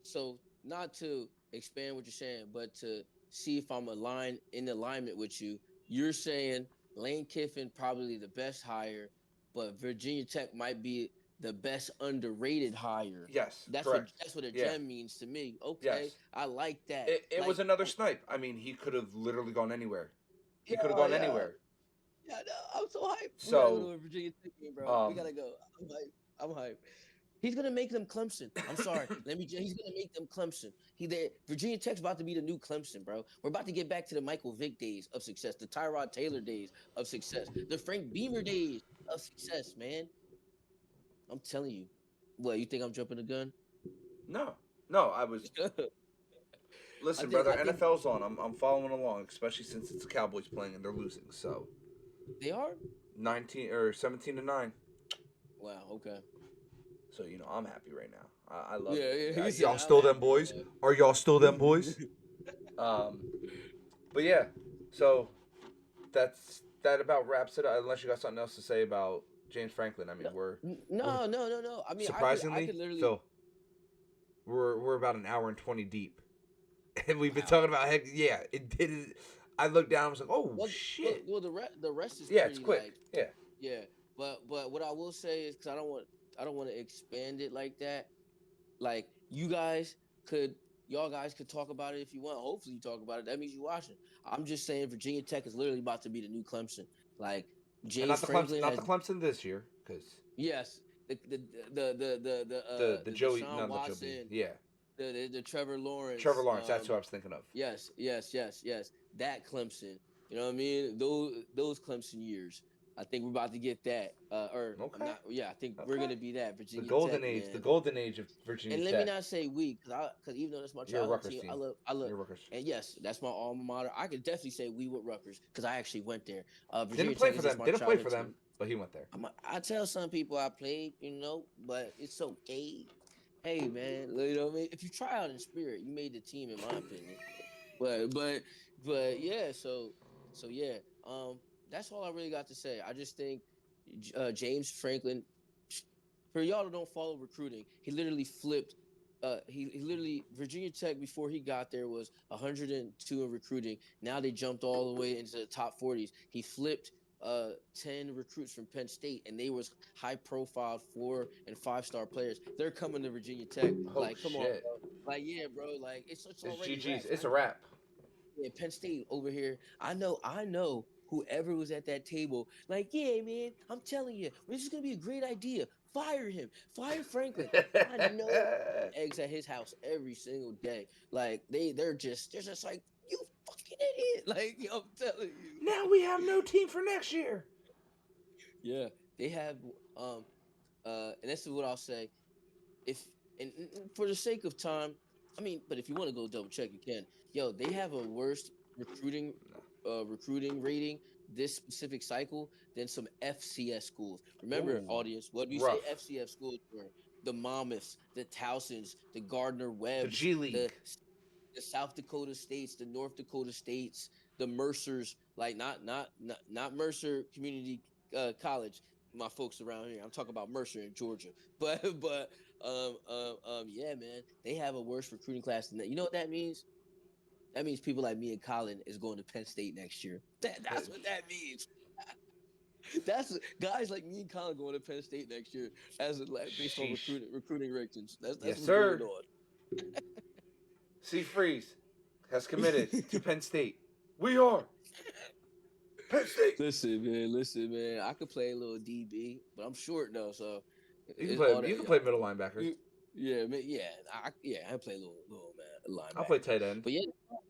So not to expand what you're saying, but to see if I'm aligned in alignment with you, you're saying Lane Kiffin probably the best hire, but Virginia Tech might be the best underrated hire. yes, That's what correct. that's what a Yeah, gem means to me. Okay, yes. I like that. It was Like, another snipe. I mean, he could have literally gone anywhere. He could have yeah, gone yeah, anywhere. yeah. No, I'm so hyped. We gotta go So, to a Virginia Tech game, bro. We um, gotta go. I'm hyped. I'm hyped. He's gonna make them Clemson. I'm sorry. He's gonna make them Clemson. Virginia Tech's about to be the new Clemson, bro. We're about to get back to the Michael Vick days of success, the Tyrod Taylor days of success, the Frank Beamer days of success, man. I'm telling you. What, you think I'm jumping the gun? no, no. I was I listen, think brother. I think NFL's on. I'm following along, especially since it's the Cowboys playing and they're losing. So they are. 19 or 17-9. Wow. Okay. So I'm happy right now. I love Yeah. it. Yeah. He said Y'all I'm still them happy boys? Are y'all still them right boys? Um, but yeah. So that about wraps it up. Unless you got something else to say about James Franklin. I mean, no, we're no. I mean, I surprisingly, could literally. Phil. We're about an hour and 20 deep, and we've been Wow. talking about heck. Yeah, it did. I looked down. I was like, oh Well, shit. the rest is Yeah, it's pretty quick. like. Yeah. Yeah, but what I will say is because I don't want to expand it like that. Like y'all guys could talk about it if you want. Hopefully you talk about it. That means you watching. I'm just saying Virginia Tech is literally about to be the new Clemson. Like And James Franklin not the has Clemson this year, because yes the the Joey, Deshaun not the Joe B. Watson, Yeah, the Trevor Trevor Lawrence. Lawrence. That's who I was thinking of. Yes. That Clemson. You know what I mean? Those Clemson years. I think we're about to get that. Or I'm Okay. not. Yeah, I think we're Okay. gonna be that The Virginia golden Tech, age, the man. golden age of Virginia And let me Tech. not say we, because even though that's my You're a childhood Rutgers team, team. I love, You're Rutgers. and yes, that's my alma mater. I could definitely say we with Rutgers because I actually went there. Didn't Virginia play Tech for is just them. my Didn't play childhood for them, team. but he went there. I tell some people I played, but it's okay. Hey man, you know what I mean? If you try out in spirit, you made the team, in my opinion. But but but yeah, so yeah. That's all I really got to say. I just think James Franklin, for y'all that don't follow recruiting, he literally flipped. He literally Virginia Tech before he got there was 102 in recruiting. Now they jumped all the way into the top 40s. He flipped 10 recruits from Penn State, and they was high profile 4 and 5 star players. They're coming to Virginia Tech. Oh Like, come on, shit! bro. Like, yeah, bro. Like, it's It's already GG's. wraps. It's a wrap. Yeah, Penn State over here. I know whoever was at that table, like, yeah, man, I'm telling you, this is gonna be a great idea. Fire him, fire Franklin. I know eggs at his house every single day. Like they're just like, you fucking idiot. Like, yo, I'm telling you. Now we have no team for next year. Yeah, they have um And this is what I'll say. If and for the sake of time, I mean, but if you want to go double check, you can. Yo, they have a worse recruiting recruiting rating this specific cycle than some FCS schools. Remember, Ooh, audience, what we say rough. FCS schools were the Monmouths, the Towsons, the Gardner The Webbs, G League. the South Dakota States, the North Dakota States, the Mercers, like not Mercer Community College. My folks around here, I'm talking about Mercer in Georgia, but yeah, man, they have a worse recruiting class than that. You know what that means? That means people like me and Colin is going to Penn State next year. That's what that means. That's guys like me and Colin going to Penn State next year as a, like, based on Sheesh. recruiting rankings. That's Yes, what's going sir. on. C Freeze has committed to Penn State. We are Penn State. Listen, man. I could play a little DB, but I'm short though, so You can it's play. all You that. can play middle linebacker. Yeah, man, I play a little man I'll play linebacker. tight end But yeah,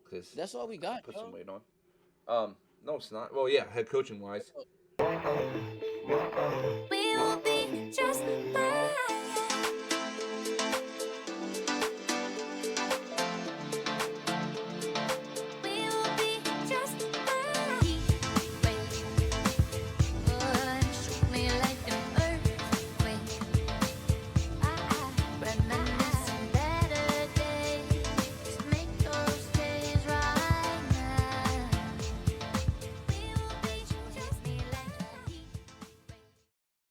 because that's all we got, put some yo. weight on. No, it's not. Well, yeah, head coaching wise. We will be just fine.